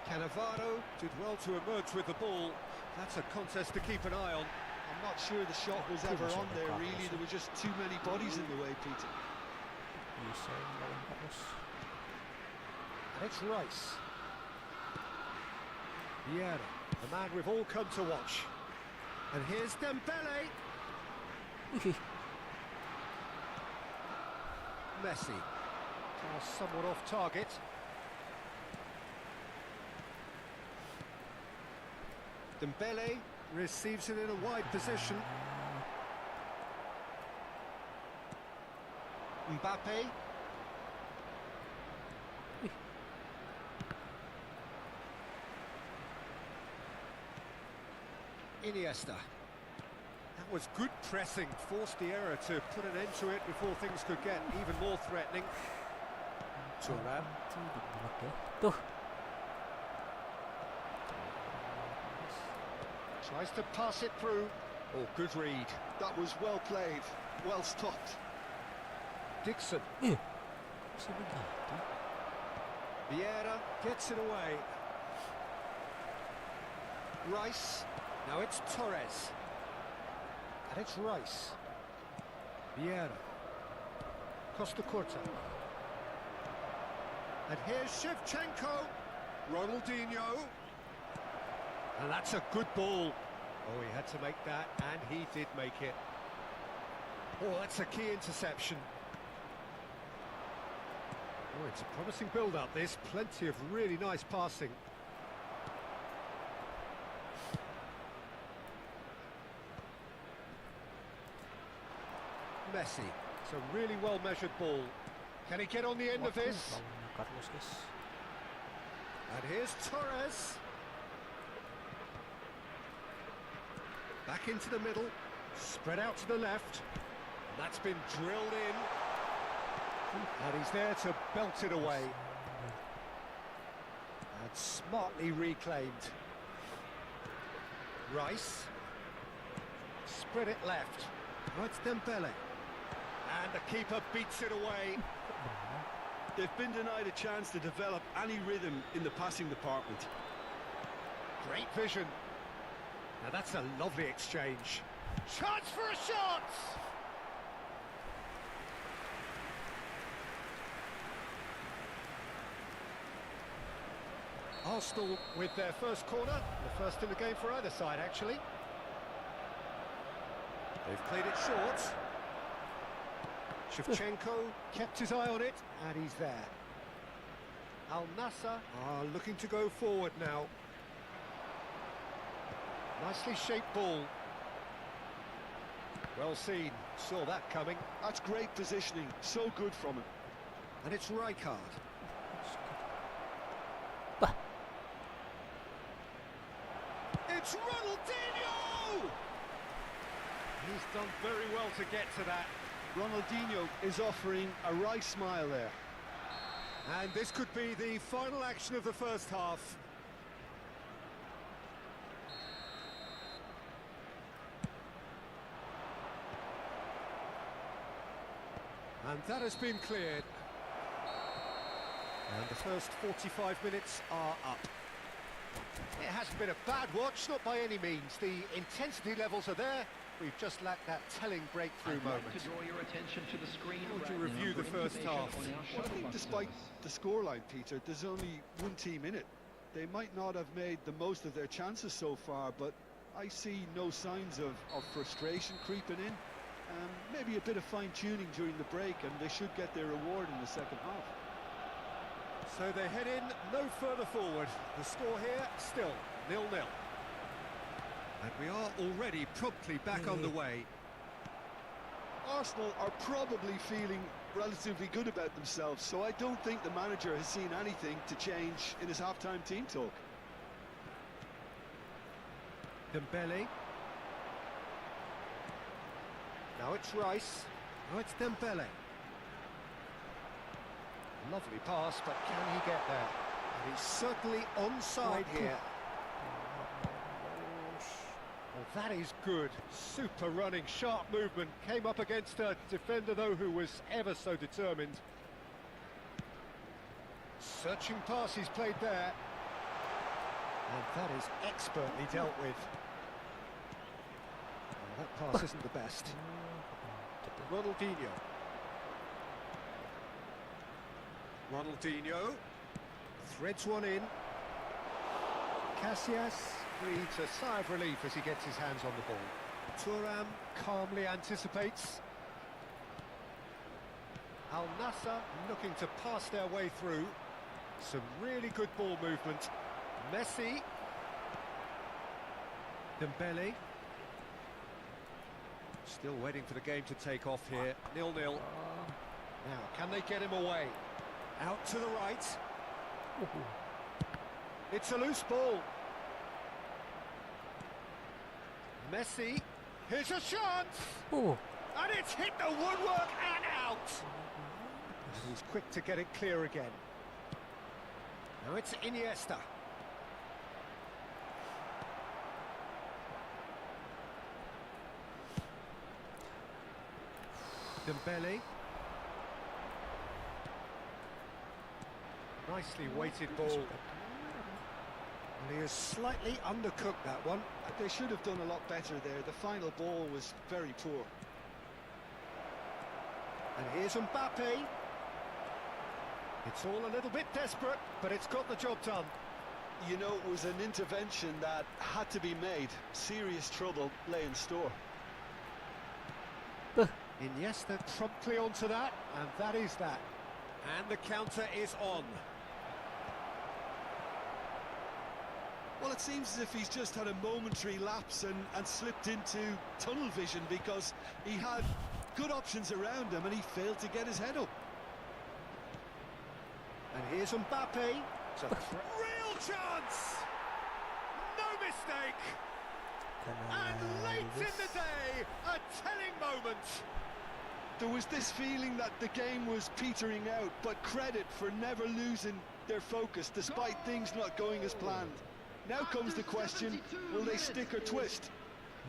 Cannavaro did well to emerge with the ball. That's a contest to keep an eye on. I'm not sure the shot was ever on there, really. There were just too many bodies in the way, Peter. And it's Rice. Vieira, the man we've all come to watch. And here's Dembele. Messi. Somewhat off target. Dembele receives it in a wide position. Mbappe. Iniesta. That was good pressing, forced the error to put an end to it before things could get even more threatening. Thuram. Tries to pass it through. Oh, good read. That was well played, well stopped. Dixon. Vieira gets it away. Rice. Now it's Torres. And it's Rice. Vieira. Costa Corta. And here's Shevchenko. Ronaldinho. And that's a good ball. Oh, he had to make that, and he did make it. Oh, that's a key interception. Oh, it's a promising build-up, this. Plenty of really nice passing. Messi. It's a really well-measured ball. Can he get on the end of this? And here's Torres. Back into the middle. Spread out to the left. That's been drilled in. And he's there to belt it away. And smartly reclaimed. Rice. Spread it left. Oh, it's Dembele. And the keeper beats it away. They've been denied a chance to develop any rhythm in the passing department. Great vision. Now that's a lovely exchange. Chance for a shot! Arsenal with their first corner, the first in the game for either side actually. They've played it short. Shevchenko kept his eye on it, and he's there. Al Nassr are looking to go forward now. Nicely shaped ball. Well seen, saw that coming. That's great positioning, so good from him. And it's Rijkaard. It's Ronaldinho! He's done very well to get to that. Ronaldinho is offering a Rice smile there. And this could be the final action of the first half. And that has been cleared. And the first 45 minutes are up. It hasn't been a bad watch, not by any means. The intensity levels are there. We've just lacked that telling breakthrough moment. To draw your attention to the screen. How would you review the first half? Well, I think despite the scoreline, Peter, there's only one team in it. They might not have made the most of their chances so far, but I see no signs of frustration creeping in. Maybe a bit of fine-tuning during the break, and they should get their reward in the second half. So they head in no further forward. The score here still 0-0. And we are already promptly back underway. Arsenal are probably feeling relatively good about themselves, so I don't think the manager has seen anything to change in his half-time team talk. Dembele. Now it's Rice. Now it's Dembele. Lovely pass, but can he get there? And he's certainly onside here. Well, that is good. Super running, sharp movement. Came up against a defender, though, who was ever so determined. Searching pass he's played there. And that is expertly dealt with. Well, that pass isn't the best. Ronaldinho threads one in. Casillas breathes a sigh of relief as he gets his hands on the ball. Thuram calmly anticipates. Al Nassr looking to pass their way through. Some really good ball movement. Messi. Dembele. Still waiting for the game to take off here. 0-0. Now, can they get him away? Out to the right. It's a loose ball. Messi. Here's a chance. And it's hit the woodwork and out. And he's quick to get it clear again. Now it's Iniesta. Dembele. Nicely weighted ball. And he has slightly undercooked that one. They should have done a lot better there. The final ball was very poor. And here's Mbappe. It's all a little bit desperate, but it's got the job done. You know, it was an intervention that had to be made. Serious trouble lay in store. Iniesta promptly onto that, and that is that. And the counter is on. Well, it seems as if he's just had a momentary lapse and slipped into tunnel vision, because he had good options around him and he failed to get his head up. And here's Mbappe. It's a real chance! No mistake! And late in the day, a telling moment. There was this feeling that the game was petering out, but credit for never losing their focus despite things not going as planned. Now comes the question, will they stick or twist?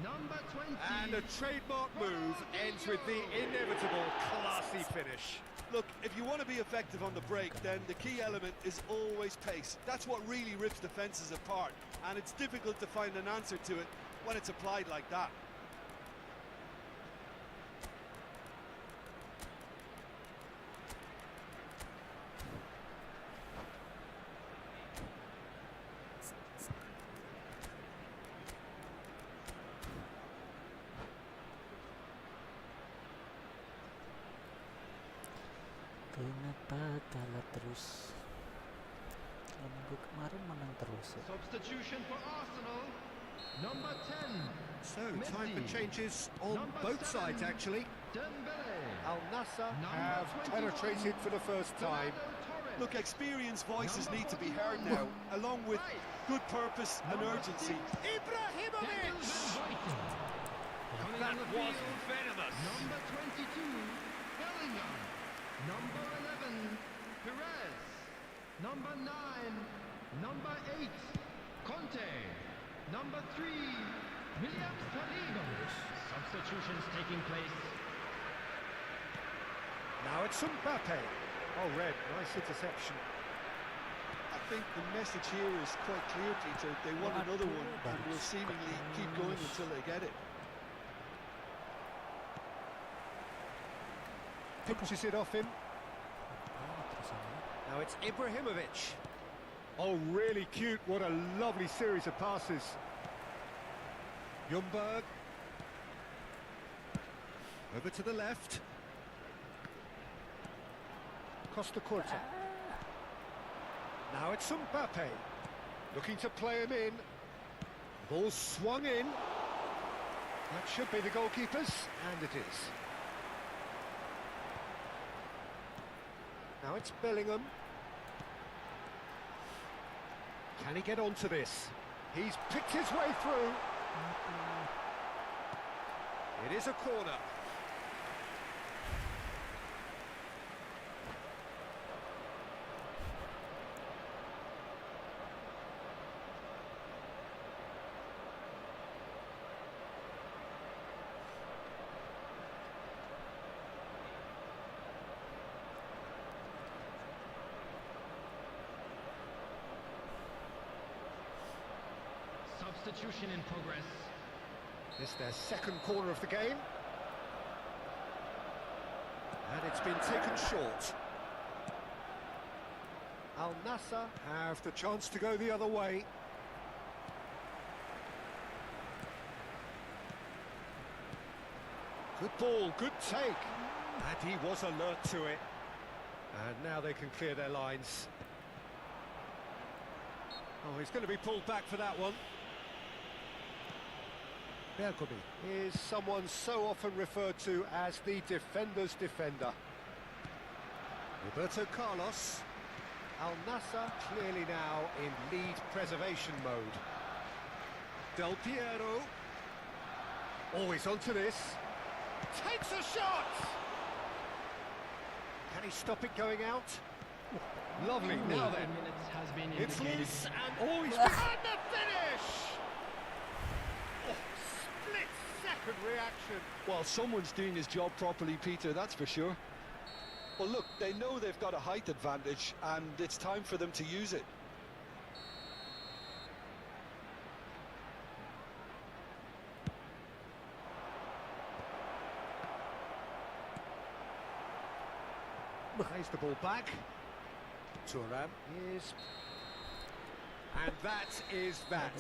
Number 20. And a trademark move ends with the inevitable classy finish. Look, if you want to be effective on the break, then the key element is always pace. That's what really rips defences apart, and it's difficult to find an answer to it when it's applied like that. Kenapa kalah terus? Minggu kemarin menang terus ya. Substitution for Arsenal. Number 10. So, time for changes on both sides, actually. Dembele. Al Nassr have penetrated for the first time. Look, experienced voices need to be heard now, along with good purpose and urgency. Ibrahimovic! That was venomous. Number 22. Bellingham. Number 11. Perez. Number 9. Number 8. Conte. Number 3. Williams Saliba. Substitutions taking place. Now it's Mbappe. Oh, red. Nice interception. I think the message here is quite clear, Peter. They want another one and will seemingly keep going until they get it. Pinches it off him. Now it's Ibrahimovic. Oh, really cute. What a lovely series of passes. Ljungberg. Over to the left. Costa Curta. Now it's Mbappe. Looking to play him in. Ball swung in. That should be the goalkeeper's, and it is. Now it's Bellingham. Can he get onto this? He's picked his way through. It is a corner. Substitution in progress. It's their second corner of the game. And it's been taken short. Al Nassr have the chance to go the other way. Good ball, good take. And he was alert to it. And now they can clear their lines. Oh, he's going to be pulled back for that one. Bergomi is someone so often referred to as the defender's defender. Roberto Carlos. Al Nassr clearly now in lead preservation mode. Del Piero. Always onto this. Takes a shot! Can he stop it going out? Lovely, now then. Minutes has been It's indicated. loose and he's behind the finish! Oh, split-second reaction. Well, someone's doing his job properly, Peter, that's for sure. Well, look, they know they've got a height advantage, and it's time for them to use it. Plays the ball back. Thuram is... And that is that.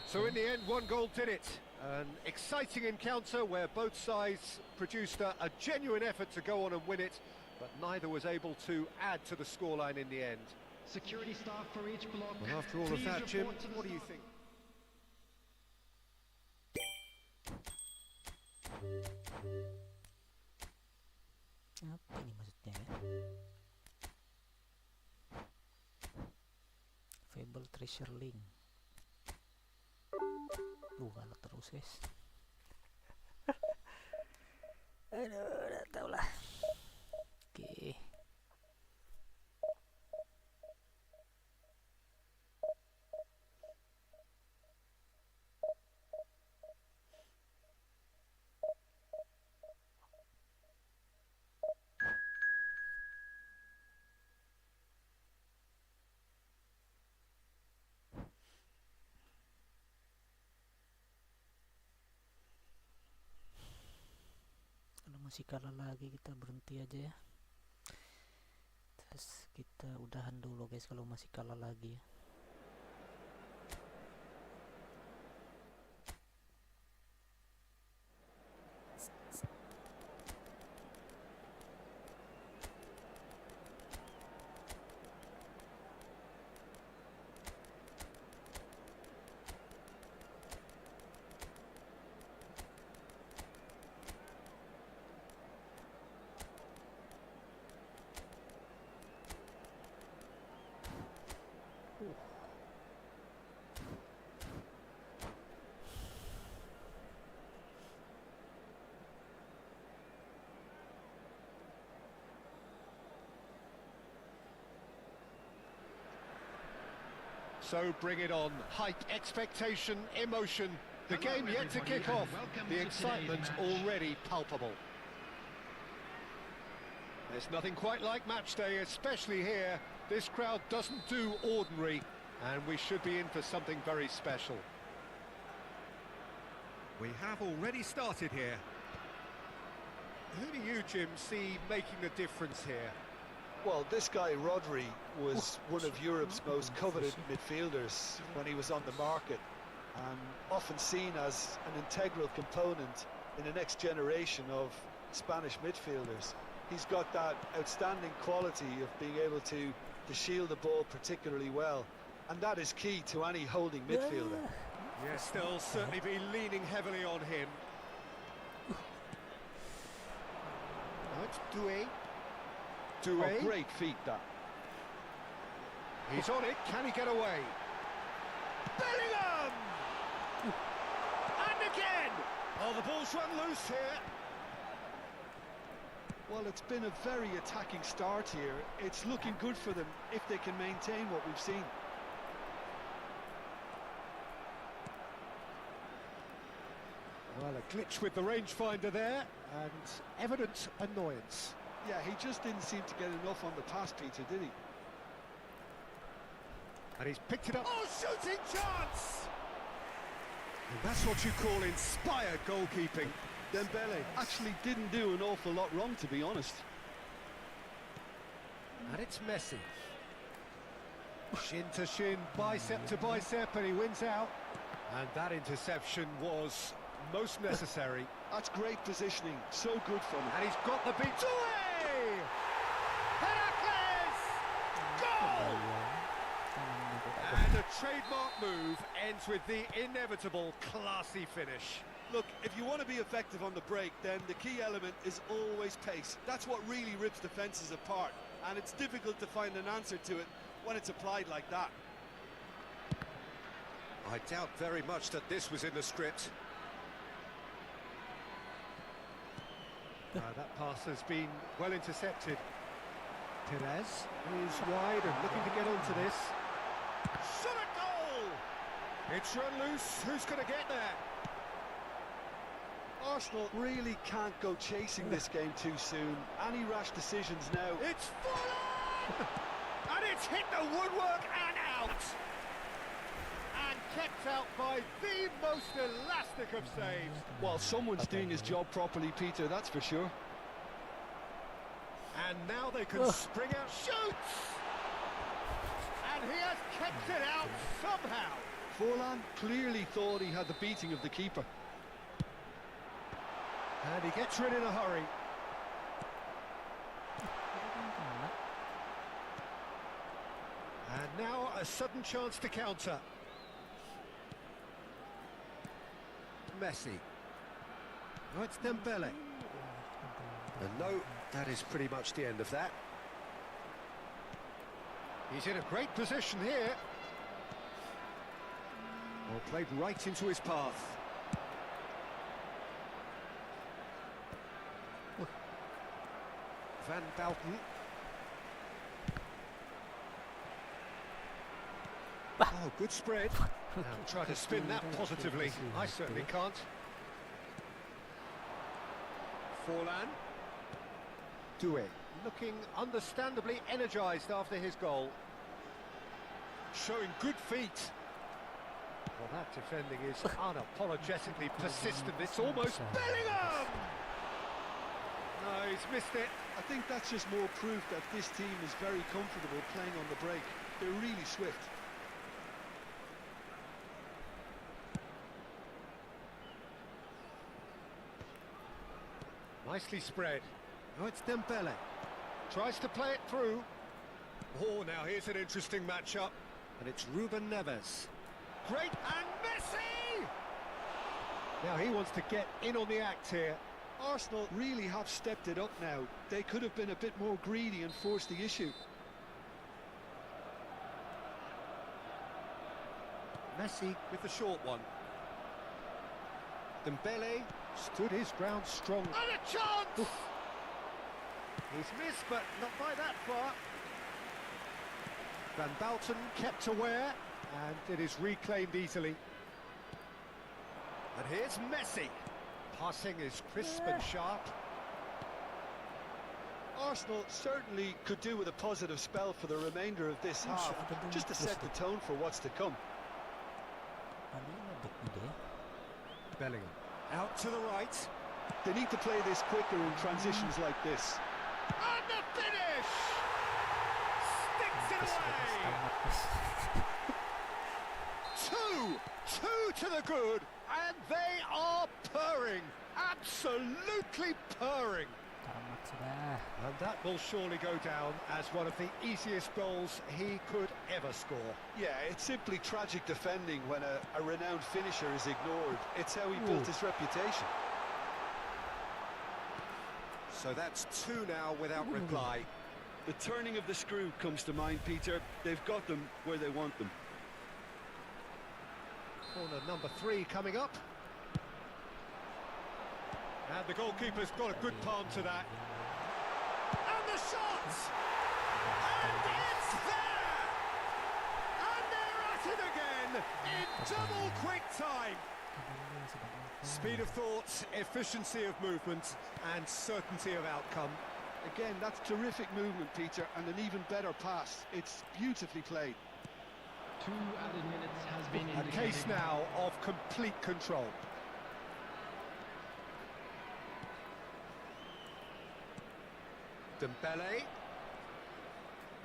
So in the end, one goal did it. An exciting encounter where both sides produced a genuine effort to go on and win it, but neither was able to add to the scoreline in the end. Security staff for each block. Well, after all of Please that, Jim, report to the what do you staff. think? Apa ini maksudnya ya? Fable Treasure Link. Kalah terus guys. Aduh, udah tau lah. Oke. Masih kalah lagi, kita berhenti aja ya. Terus kita udahan dulu guys kalau masih kalah lagi ya. So bring it on. Hype, expectation, emotion. The Hello, game yet to everybody, kick and off. welcome The to excitement today's match. already palpable. There's nothing quite like match day, especially here. This crowd doesn't do ordinary, and we should be in for something very special. We have already started here. Who do you, Jim, see making the difference here? Well, this guy, Rodri, was one of Europe's most coveted midfielders when he was on the market, and often seen as an integral component in the next generation of Spanish midfielders. He's got that outstanding quality of being able to shield the ball particularly well, and that is key to any holding midfielder. Yes, they'll certainly be leaning heavily on him. Now it's Doué. Oh, great feat, that. He's on it, can he get away? Bellingham! And again! Oh, the ball's run loose here. Well, it's been a very attacking start here. It's looking good for them if they can maintain what we've seen. Well, a glitch with the rangefinder there, and evident annoyance. Yeah, he just didn't seem to get enough on the pass, Peter, did he? And he's picked it up. Oh, shooting chance! And that's what you call inspired goalkeeping. Dembele actually didn't do an awful lot wrong, to be honest. And it's Messi. Shin to shin, bicep to bicep, and he wins out. And that interception was most necessary. That's great positioning, so good from him. And he's got the beat. Away! Heracles! Goal! And a trademark move ends with the inevitable classy finish. Look, if you want to be effective on the break, then the key element is always pace. That's what really rips defences apart, and it's difficult to find an answer to it when it's applied like that. I doubt very much that this was in the script. That pass has been well intercepted. Perez is wide and looking to get onto this. Shot a goal! It's run loose. Who's going to get there? Arsenal really can't go chasing this game too soon. Any rash decisions now. It's full on! And it's hit the woodwork and out! And kept out by the most elastic of saves. Well, someone's doing his job properly, Peter, that's for sure. And now they can spring out. Shoots! And he has kept it out somehow. Forlan clearly thought he had the beating of the keeper. And he gets rid in a hurry. And now a sudden chance to counter. Messi. Oh, it's Dembele. And no, that is pretty much the end of that. He's in a great position here. Well, played right into his path. Van Bantu. Oh, good spread. Now try to spin that positively. I certainly can't. Forlan. Doué. Looking understandably energised after his goal. Showing good feet. Well, that defending is unapologetically persistent. It's almost Bellingham! No, he's missed it. I think that's just more proof that this team is very comfortable playing on the break. They're really swift. Nicely spread. Oh, it's Dembele. Tries to play it through. Oh, now here's an interesting matchup. And it's Ruben Neves. Great, and Messi! Now he wants to get in on the act here. Arsenal really have stepped it up now. They could have been a bit more greedy and forced the issue. Messi with the short one. Dembele stood his ground strong. And a chance! Oof. He's missed, but not by that far. Van Bantu kept aware, and it is reclaimed easily. And here's Messi. Passing is crisp and sharp. Arsenal certainly could do with a positive spell for the remainder of this half, just to set the tone for what's to come. Bellingham out to the right. They need to play this quicker in transitions like this. And the finish! Sticks it away! Two to the good, and they are purring. absolutely purring. Tamat sudah. And that will surely go down as one of the easiest goals he could ever score. Yeah, it's simply tragic defending when a renowned finisher is ignored. It's how he built his reputation. So that's 2 now without reply. The turning of the screw comes to mind, Peter. They've got them where they want them. Corner number 3 coming up. And the goalkeeper's got a good palm to that. And the shot! And it's there! And they're at it again in double quick time. Speed of thought, efficiency of movement, and certainty of outcome. Again, that's terrific movement, Peter, and an even better pass. It's beautifully played. 2 added minutes has been A indicated. case now of complete control. Dembele.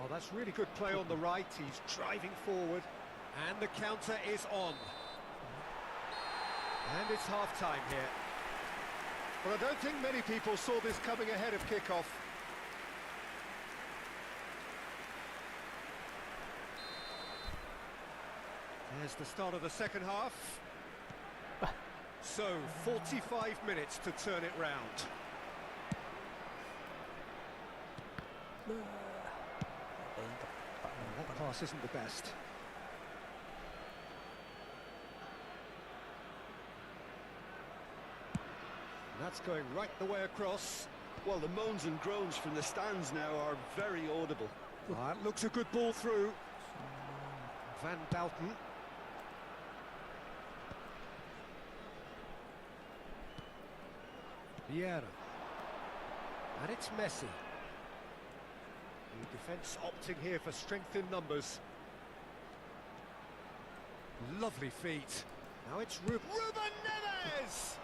Oh, that's really good play on the right. He's driving forward, and the counter is on. And it's half-time here. But I don't think many people saw this coming ahead of kick-off. There's the start of the second half. So, 45 minutes to turn it round. That pass isn't the best. And that's going right the way across. Well, the moans and groans from the stands now are very audible. That looks a good ball through. Van Bouten. Vieira. And it's Messi. The defence opting here for strength in numbers. Lovely feet. Now it's Ruben Neves!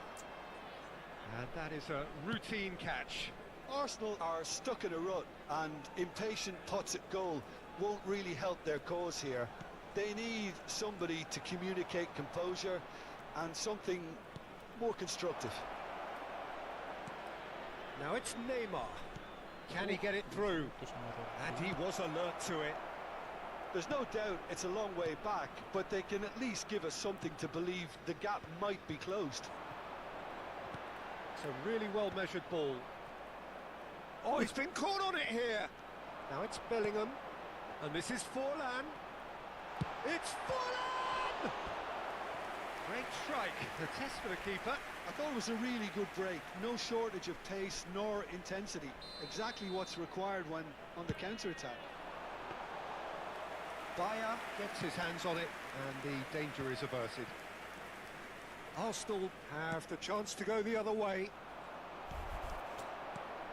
And that is a routine catch. Arsenal are stuck in a rut, and impatient putts at goal won't really help their cause here. They need somebody to communicate composure and something more constructive. Now it's Neymar. Can he get it through? And he was alert to it. There's no doubt it's a long way back, but they can at least give us something to believe the gap might be closed. It's a really well-measured ball. Oh, he's been caught on it here. Now it's Bellingham. And this is Forlan. It's Forlan! Great strike. The test for the keeper. I thought it was a really good break. No shortage of pace nor intensity. Exactly what's required when on the counter-attack. Bayer gets his hands on it, and the danger is averted. Arsenal have the chance to go the other way.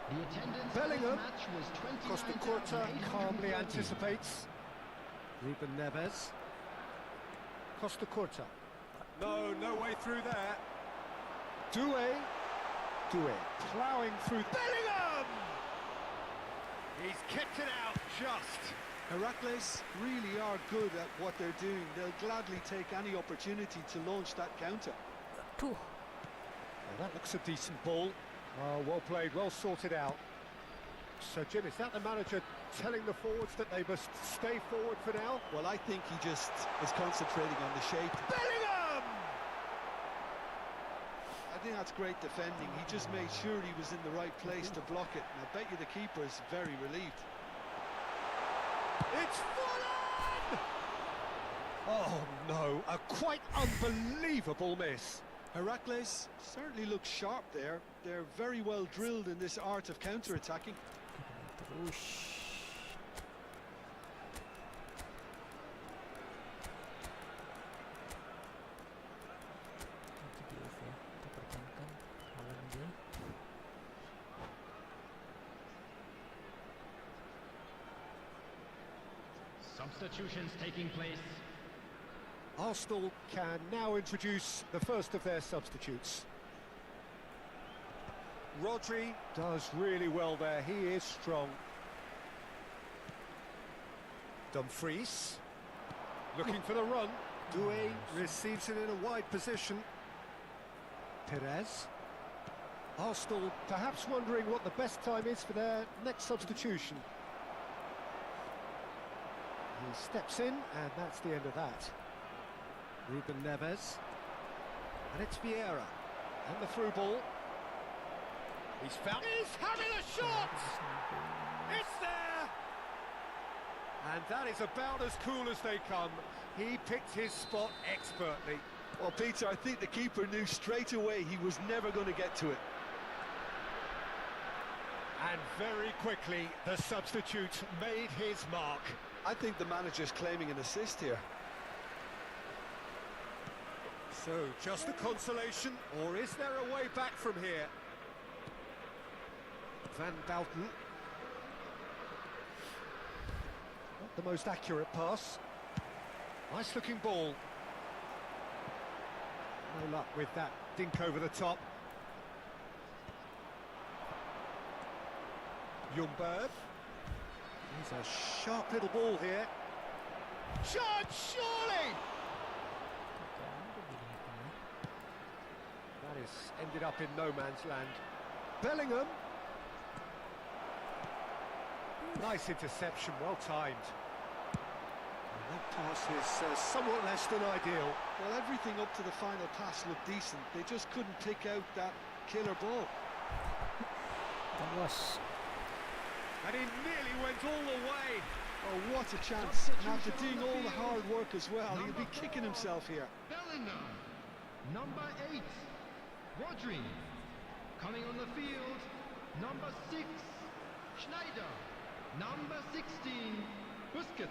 The attendance Bellingham. for this match was Costa 29,830. Curta calmly anticipates. Ruben Neves. Costa Curta. No way through there. Doué ploughing through. Bellingham! He's kept it out just. Heracles really are good at what they're doing. They'll gladly take any opportunity to launch that counter. Well, that looks a decent ball. Oh, well played, well sorted out. So, Jim, is that the manager telling the forwards that they must stay forward for now? Well, I think he just is concentrating on the shape. Bellingham! I think that's great defending. He just made sure he was in the right place to block it. And I bet you the keeper is very relieved. It's Forlan! Oh, no, a quite unbelievable miss. Heracles certainly looks sharp there. They're very well drilled in this art of counter-attacking. Terus. Nanti di off ya. Kita pertahankan lawan dia. Substitutions taking place. Arsenal can now introduce the first of their substitutes. Rodri does really well there, he is strong. Dumfries, looking for the run. Doué receives it in a wide position. Perez. Arsenal perhaps wondering what the best time is for their next substitution. He steps in, and that's the end of that. Ruben Neves. And it's Vieira. And the through ball. He's found... He's having a shot! It's there! And that is about as cool as they come. He picked his spot expertly. Well, Peter, I think the keeper knew straight away he was never going to get to it. And very quickly, the substitute made his mark. I think the manager's claiming an assist here. So, just a consolation, or is there a way back from here? Van Bantu. Not the most accurate pass. Nice looking ball. No luck with that dink over the top. Ljungberg. He's a sharp little ball here. Shot, surely! That is ended up in no man's land. Bellingham. Nice interception, well timed. And that pass is somewhat less than ideal. Well, everything up to the final pass looked decent. They just couldn't pick out that killer ball. That was... And he nearly went all the way. Oh, what a chance. And after doing all the hard work as well, he'll be kicking himself here. Bellingham. Number 8. Rodri. Coming on the field. Number 6. Schneider. Number 16. Busquets.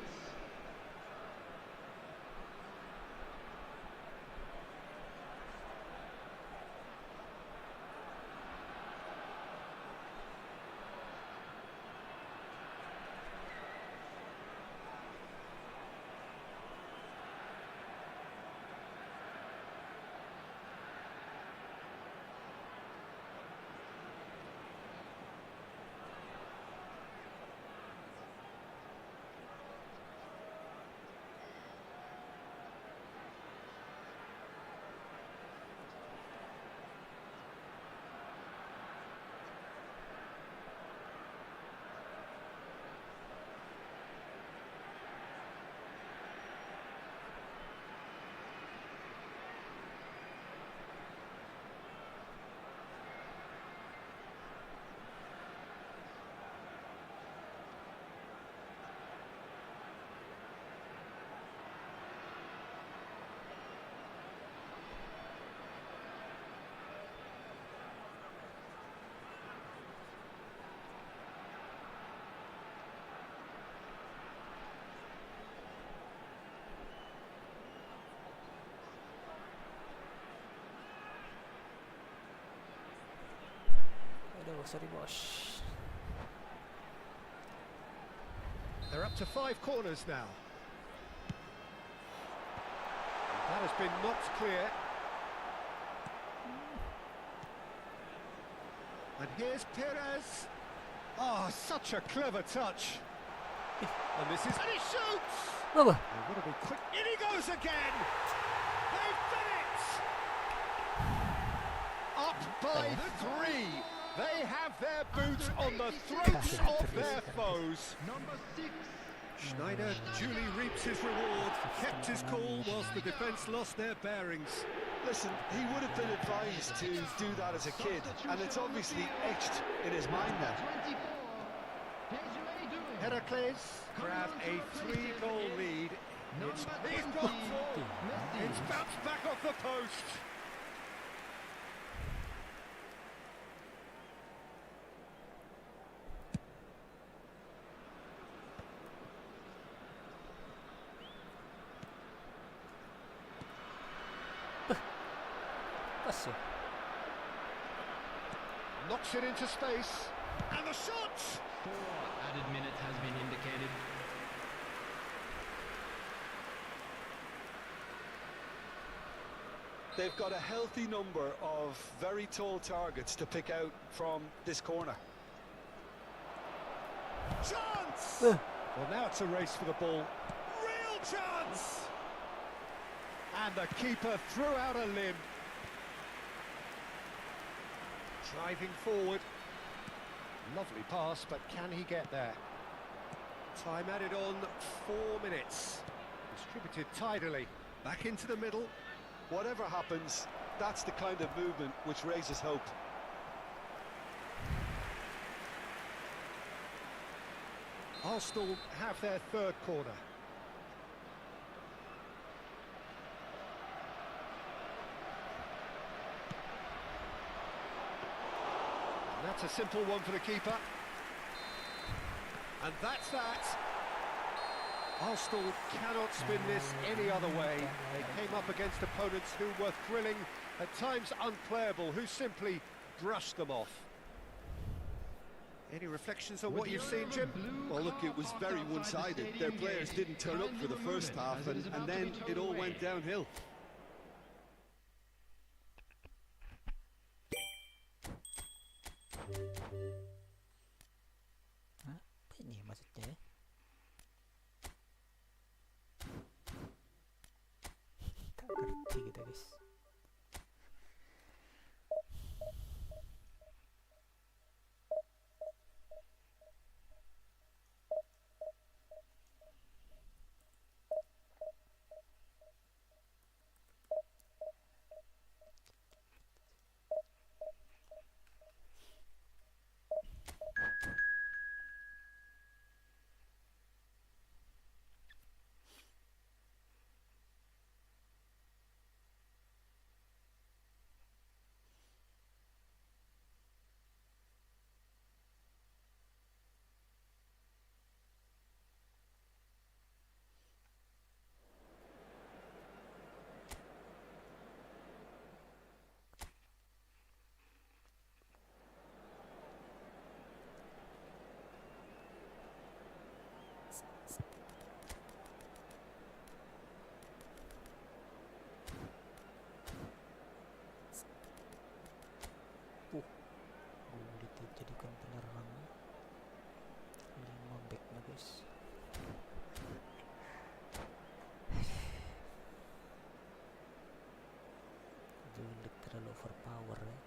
Aduh, sorry bos. They're up to 5 corners now. That has been knocked clear. And here's Perez. Oh, such a clever touch. And this is... And he shoots! Apa? They've got to be quick. In he goes again! They've done it! Up by 3. They have their boots on the throats of their foes. Number 6. Schneider duly reaps his reward, kept his cool whilst the defence lost their bearings. Listen, he would have been advised to do that as a kid, and it's obviously etched in his mind now. 24. Heracles grab a 3-goal lead. It's bounced back off the post. Pas ya? Knocks it into space. And the shot! 4 added minutes has been indicated. They've got a healthy number of very tall targets to pick out from this corner. Chance! Well, now it's a race for the ball. Real chance! And the keeper threw out a limb. Driving forward. Lovely pass, but can he get there? Time added on 4 minutes. Distributed tidily. Back into the middle. Whatever happens, that's the kind of movement which raises hope. Arsenal have their third corner. And that's a simple one for the keeper. And that's that. Arsenal cannot spin this any other way. They came up against opponents who were thrilling, at times unplayable, who simply brushed them off. Any reflections on what you've seen, Jim? Well, look, it was very one-sided. Their players didn't turn up for the first half, and then it all went downhill. Hah? Apa ini maksudnya? Tak ngerti kita, guys. Boleh dijadikan penyerang 5 back lah, guys. Jelek, terlalu overpower ya.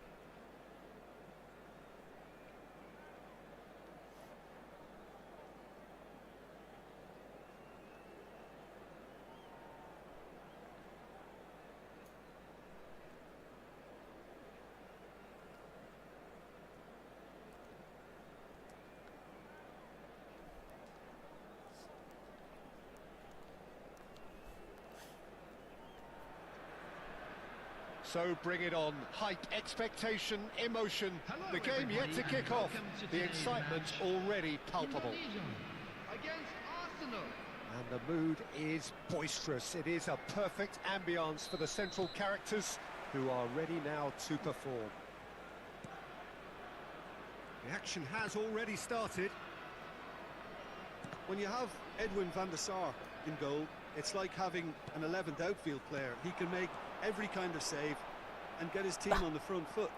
So bring it on. Hype, expectation, emotion. The game yet to kick off. The excitement already palpable. Against Arsenal. And the mood is boisterous. It is a perfect ambience for the central characters who are ready now to perform. The action has already started. When you have Edwin van der Sar in goal, it's like having an 11th outfield player. He can make every kind of save and get his team on the front foot.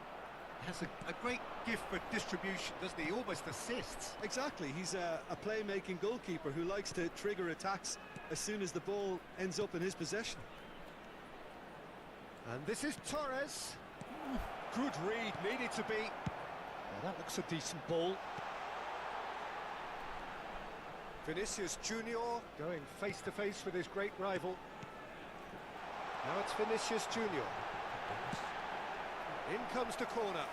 He has a great gift for distribution, doesn't he? Almost assists. Exactly, he's a playmaking goalkeeper who likes to trigger attacks as soon as the ball ends up in his possession. And this is Torres. Good read, needed to be. Now that looks a decent ball. Vinicius Junior going face-to-face with his great rival. Now it's Vinicius Junior. In comes the corner.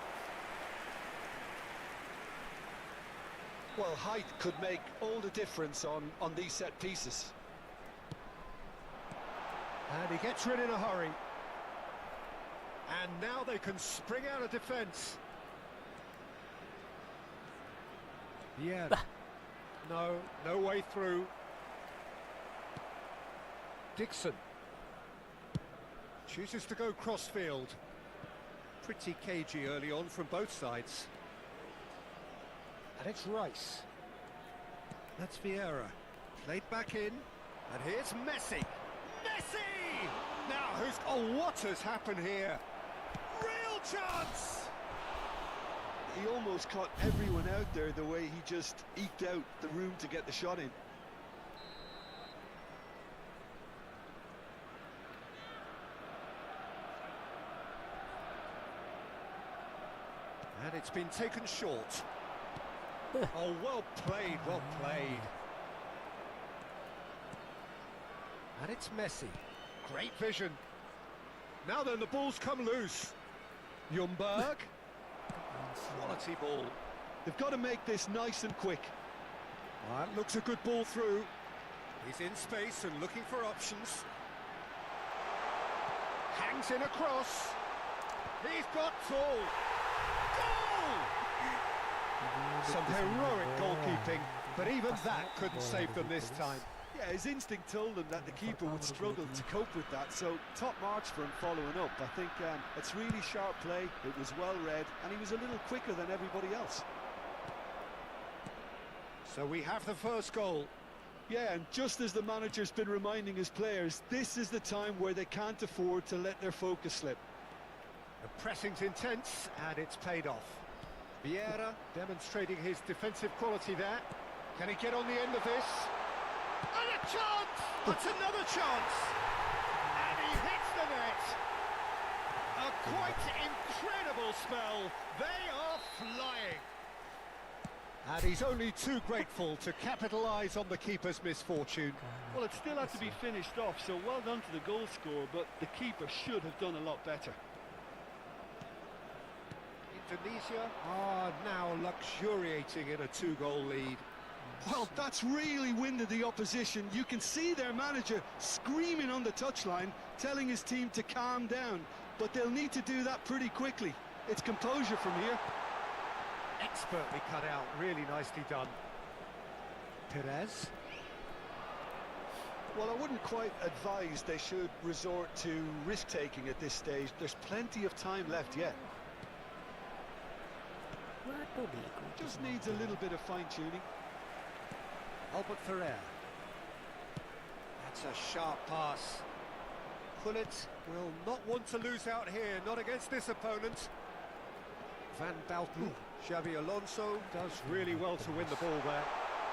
Well, height could make all the difference on these set pieces. And he gets rid in a hurry. And now they can spring out of defence. Yeah. No way through. Dixon chooses to go crossfield. Pretty cagey early on from both sides. And it's Rice. That's Vieira. Played back in. And here's Messi. Messi! Now, what has happened here? Real chance! He almost caught everyone out there the way he just eked out the room to get the shot in. And it's been taken short. Oh, well played, well played. And it's Messi. Great vision. Now then, the ball's come loose. Ljungberg. Quality ball. They've got to make this nice and quick. That looks a good ball through. He's in space and looking for options. Hangs in across. He's got full. Goal! Some heroic goalkeeping, but even that couldn't save them this time. Yeah, his instinct told him that the keeper would struggle to cope with that, so top marks for him following up. I think it's really sharp play, it was well read, and he was a little quicker than everybody else. So we have the first goal. Yeah, and just as the manager's been reminding his players, this is the time where they can't afford to let their focus slip. The pressing's intense, and it's paid off. Vieira demonstrating his defensive quality there. Can he get on the end of this? And a chance! That's another chance! And he hits the net! A quite incredible spell. They are flying. And he's only too grateful to capitalise on the keeper's misfortune. Well, it still had to be finished off, so well done to the goal scorer, but the keeper should have done a lot better. Indonesia are now luxuriating in a 2-goal lead. Well, that's really winded the opposition. You can see their manager screaming on the touchline, telling his team to calm down. But they'll need to do that pretty quickly. It's composure from here. Expertly cut out, really nicely done. Perez. Well, I wouldn't quite advise they should resort to risk-taking at this stage. There's plenty of time left yet. Just needs a little bit of fine-tuning. Albert Ferrer. That's a sharp pass. Gullit will not want to lose out here, not against this opponent. Van Bantu. Xabi Alonso does really well to win the ball there.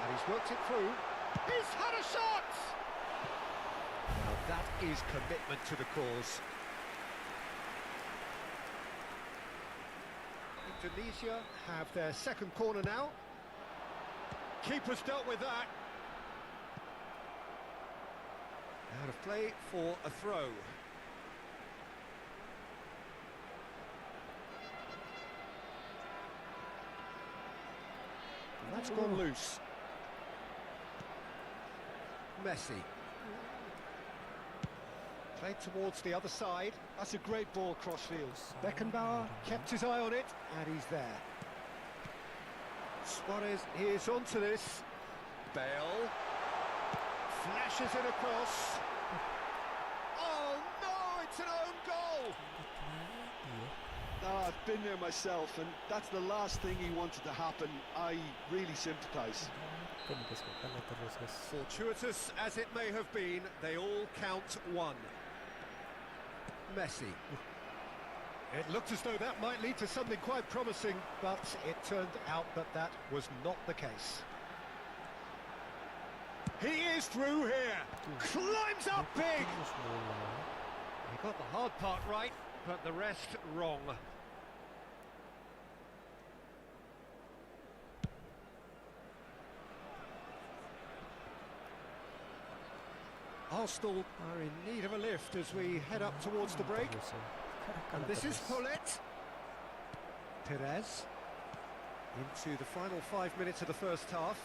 And he's worked it through. He's had a shot! Now that is commitment to the cause. Indonesia have their second corner now. Keeper's dealt with that. Out of play for a throw. And that's gone loose. Messi. Played towards the other side. That's a great ball cross-field. Beckenbauer kept his eye on it, and he's there. Suarez is onto this. Bale flashes it across. Oh no, it's an own goal! No, I've been there myself, and that's the last thing he wanted to happen. I really sympathise. Fortuitous as it may have been, they all count one. Messi. It looked as though that might lead to something quite promising, but it turned out that that was not the case. He is through here. Climbs up big. He got the hard part right, but the rest wrong. Arsenal are in need of a lift as we head up towards the break. And this is Gullit. Perez into the final 5 minutes of the first half.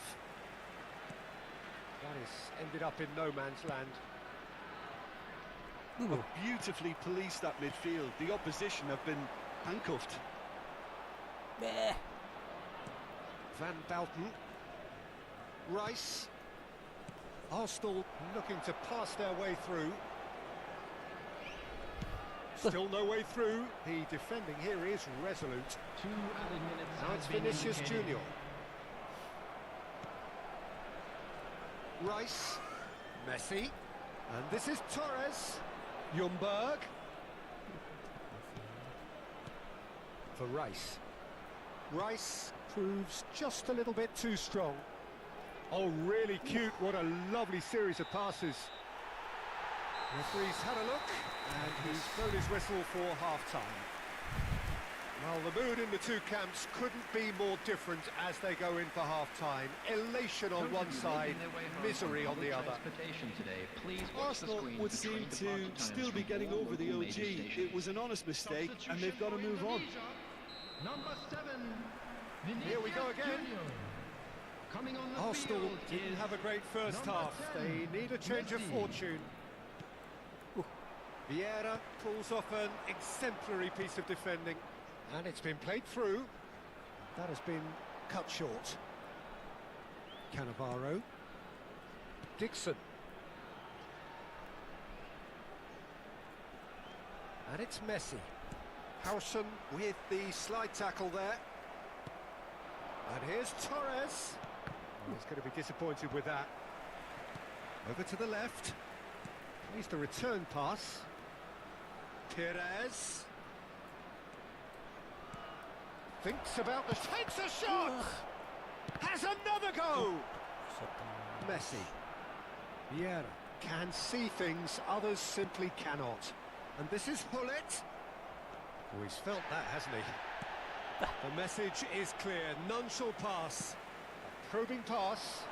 That has ended up in no man's land. Well, beautifully policed that midfield. The opposition have been handcuffed. Van Bantu. Rice. Arsenal looking to pass their way through. Still no way through. The defending here is resolute. 2 added minutes. Now it's Vinicius Junior. Rice. Messi. And this is Torres. Ljungberg. For Rice. Rice proves just a little bit too strong. Oh, really cute. What a lovely series of passes. Referee's had a look, and he's blown his whistle for half-time. Well, Well, the mood in the two camps couldn't be more different as they go in for half-time. Elation on one side, misery on the other. Arsenal would seem to still be getting over the OG. It was an honest mistake, and they've got to move on. Number 7. Here we go again. Coming on the Arsenal field didn't is have a great first number half. 10, They need a change of Messi. fortune. Vieira pulls off an exemplary piece of defending. And it's been played through. That has been cut short. Cannavaro. Dixon. And it's Messi. Howson with the slide tackle there. And here's Torres. Oh, he's going to be disappointed with that. Over to the left. Needs the return pass. Perez. Thinks about the... Takes a shot! Has another go! Messi. Vieira can see things others simply cannot. And this is Hullet. Oh, he's felt that, hasn't he? The message is clear. None shall pass. A probing pass.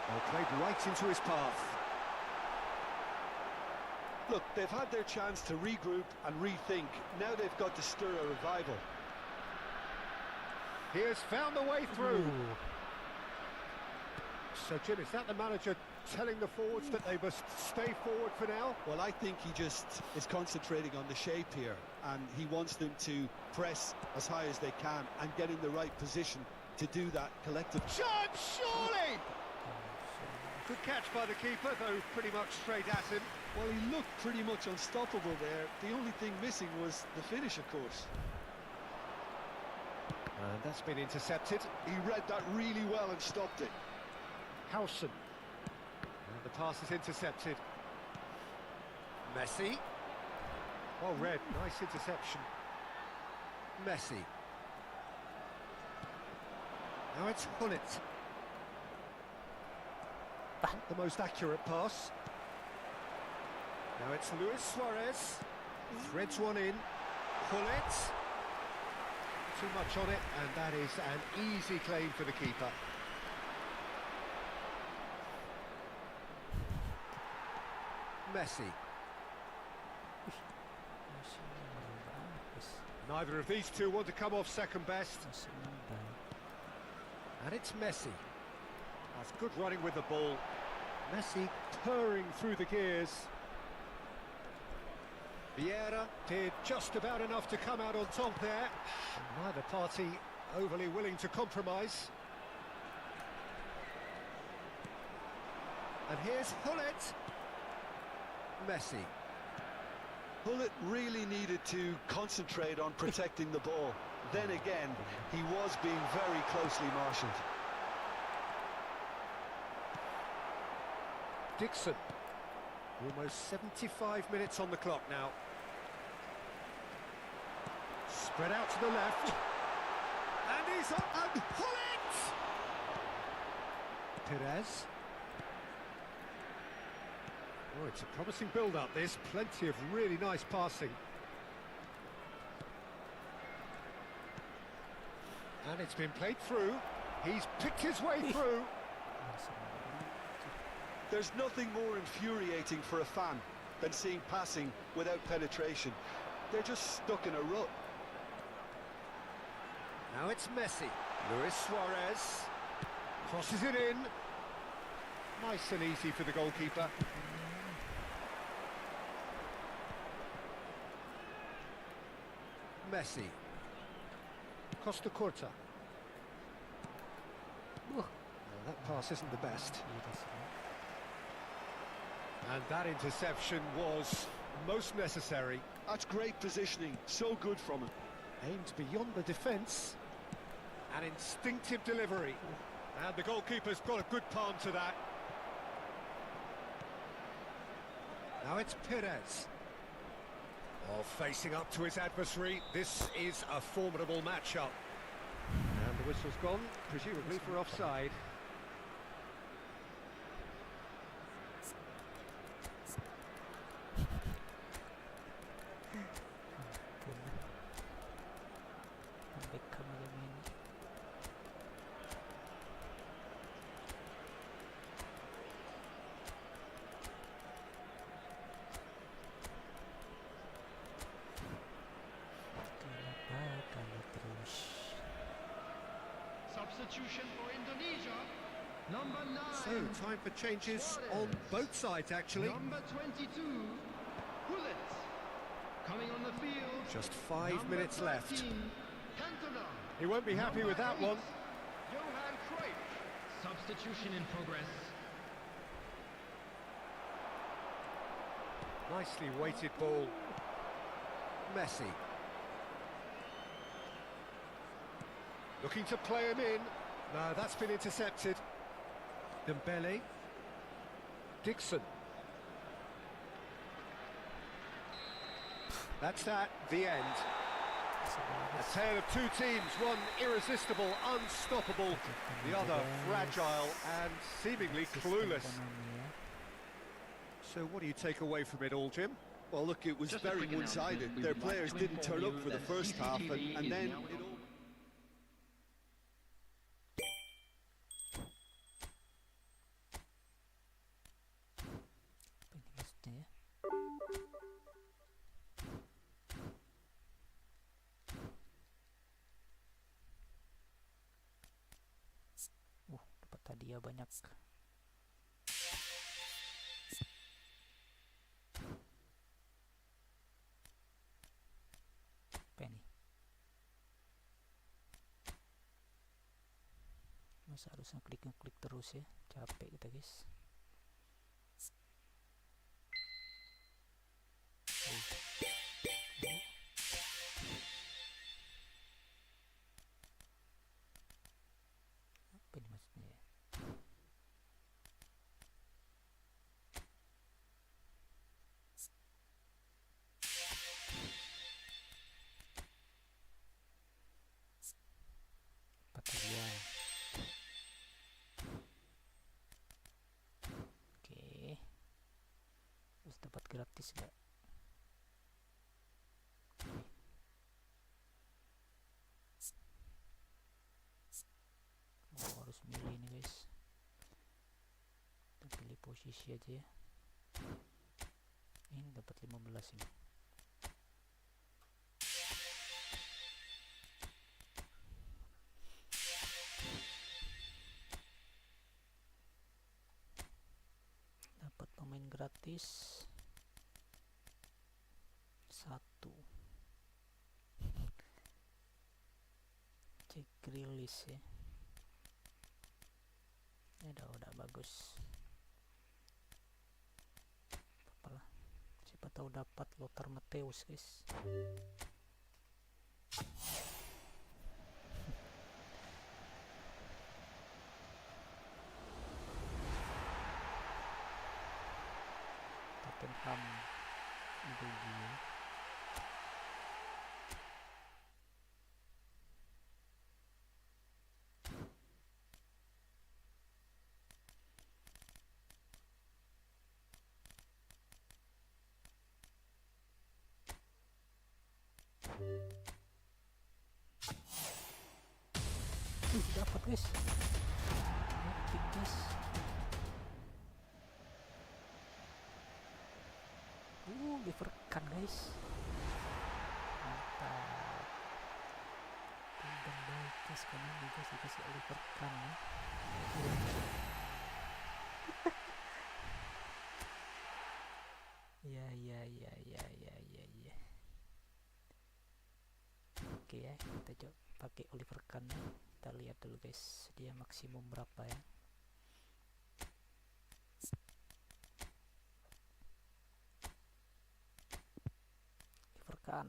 Well, played right into his path. Look, they've had their chance to regroup and rethink. Now they've got to stir a revival. He has found the way through. So, Jim, is that the manager telling the forwards that they must stay forward for now? Well, I think he just is concentrating on the shape here, and he wants them to press as high as they can and get in the right position to do that collectively. Chance, surely! Good catch by the keeper, though pretty much straight at him. Well, he looked pretty much unstoppable there. The only thing missing was the finish, of course. And that's been intercepted. He read that really well and stopped it. Howson. And the pass is intercepted. Messi. Well read, nice interception. Messi. Now it's Hullet. The most accurate pass. Now it's Luis Suarez. Threads one in. Hullet. Too much on it, and that is an easy claim for the keeper. Messi. Neither of these two want to come off second best. And it's Messi. That's good running with the ball. Messi purring through the gears. Vieira did just about enough to come out on top there. Neither party overly willing to compromise. And here's Hullet. Messi. Hullet really needed to concentrate on protecting the ball. Then again, he was being very closely marshalled. Dixon. Almost 75 minutes on the clock now. Spread out to the left. And he's on. And Hullet! Perez. Oh, it's a promising build-up, this. Plenty of really nice passing. And it's been played through. He's picked his way through. There's nothing more infuriating for a fan than seeing passing without penetration. They're just stuck in a rut. Now it's Messi. Luis Suarez. Crosses it in. Nice and easy for the goalkeeper. Messi. Costa Curta. Well, that pass isn't the best. And that interception was most necessary. That's great positioning, so good from him. Aimed beyond the defence. An instinctive delivery. And the goalkeeper's got a good palm to that. Now it's Perez. Oh, facing up to his adversary. This is a formidable matchup. And the whistle's gone, presumably for offside. Substitution for Indonesia. Number 9. So, time for changes on both sides, actually. Number 22. Bullets. Coming on the field. Just 5 minutes left. 13, Cantona. He won't be happy with that one. Johan Cruyff. Substitution in progress. Nicely weighted ball. Messi. Looking to play him in. No, that's been intercepted. Dembele. Dixon. That's that, the end. A tale of two teams, one irresistible, unstoppable, the other fragile and seemingly clueless. So what do you take away from it all, Jim? Well, look, it was Just a very quick one-sided. announcement. We Their would like players to didn't turn inform up you for the that first half, CCTV and is then now it all... Apa ini maksudnya ya? Dapat hadiah banyak. Apa ini? Masa harusnya klik terus ya? Capek kita, guys. Apa ini maksudnya ya? Patalia. Oke. Terus dapat gratis gak? Oh, harus milih nih, guys. Kita pilih posisi aja ya. Ini dapat 15 ini. Dapat pemain gratis 1. Cek rilis ya. Udah bagus. Apalah, siapa tahu dapat Lothar Matthäus, guys. Tottenham Belgia. Dapat, guys. Epic, guys. Liverkan, guys. Mantap. Tinggal baik, guys. Karena ini guys dikasih Liverkan ya. Ya. Oke ya, kita coba pakai Oliver Kahn. Kita lihat dulu, guys, dia maksimum berapa ya. Oliver Kahn.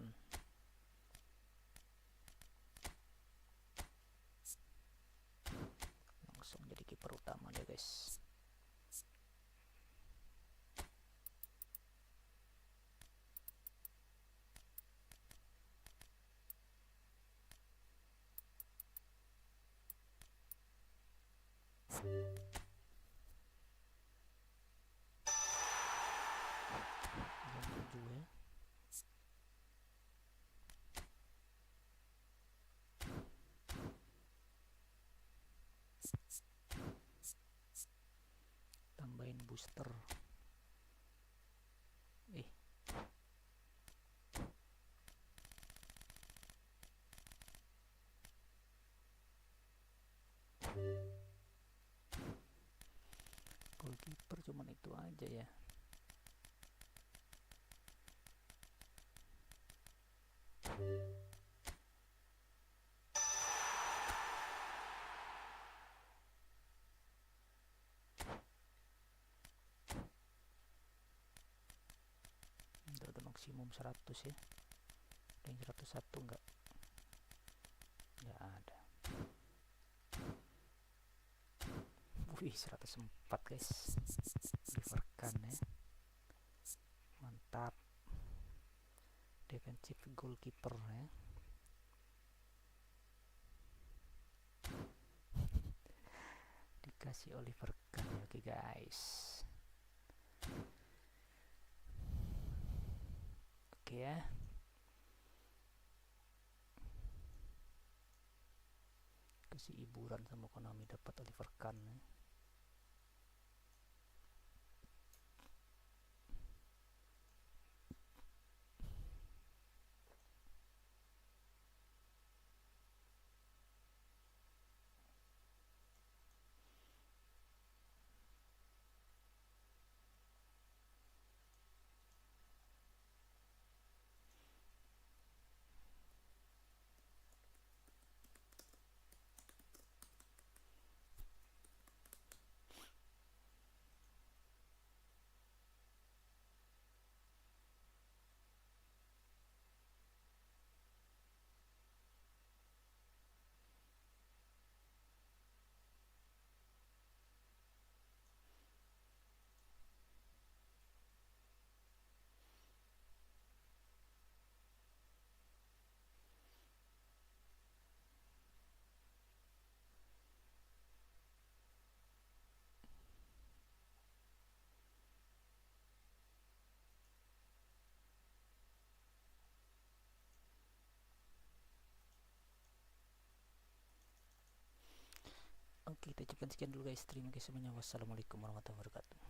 Langsung jadi kiper utama dia, guys. Tambahin booster. cuman itu aja ya. Udah maksimum 100 ya. Ada yang 101 enggak? Enggak ada. Wih, 104 guys. Liverkan ya. Mantap. Defensive goalkeeper ya. Dikasih Oliver Kahn ya. Oke guys. Oke ya. Kasih hiburan sama Konami dapat Oliver Kahn ya. Oke, kita cukupkan sekian dulu guys. Terima kasih semuanya. Wassalamualaikum warahmatullahi wabarakatuh.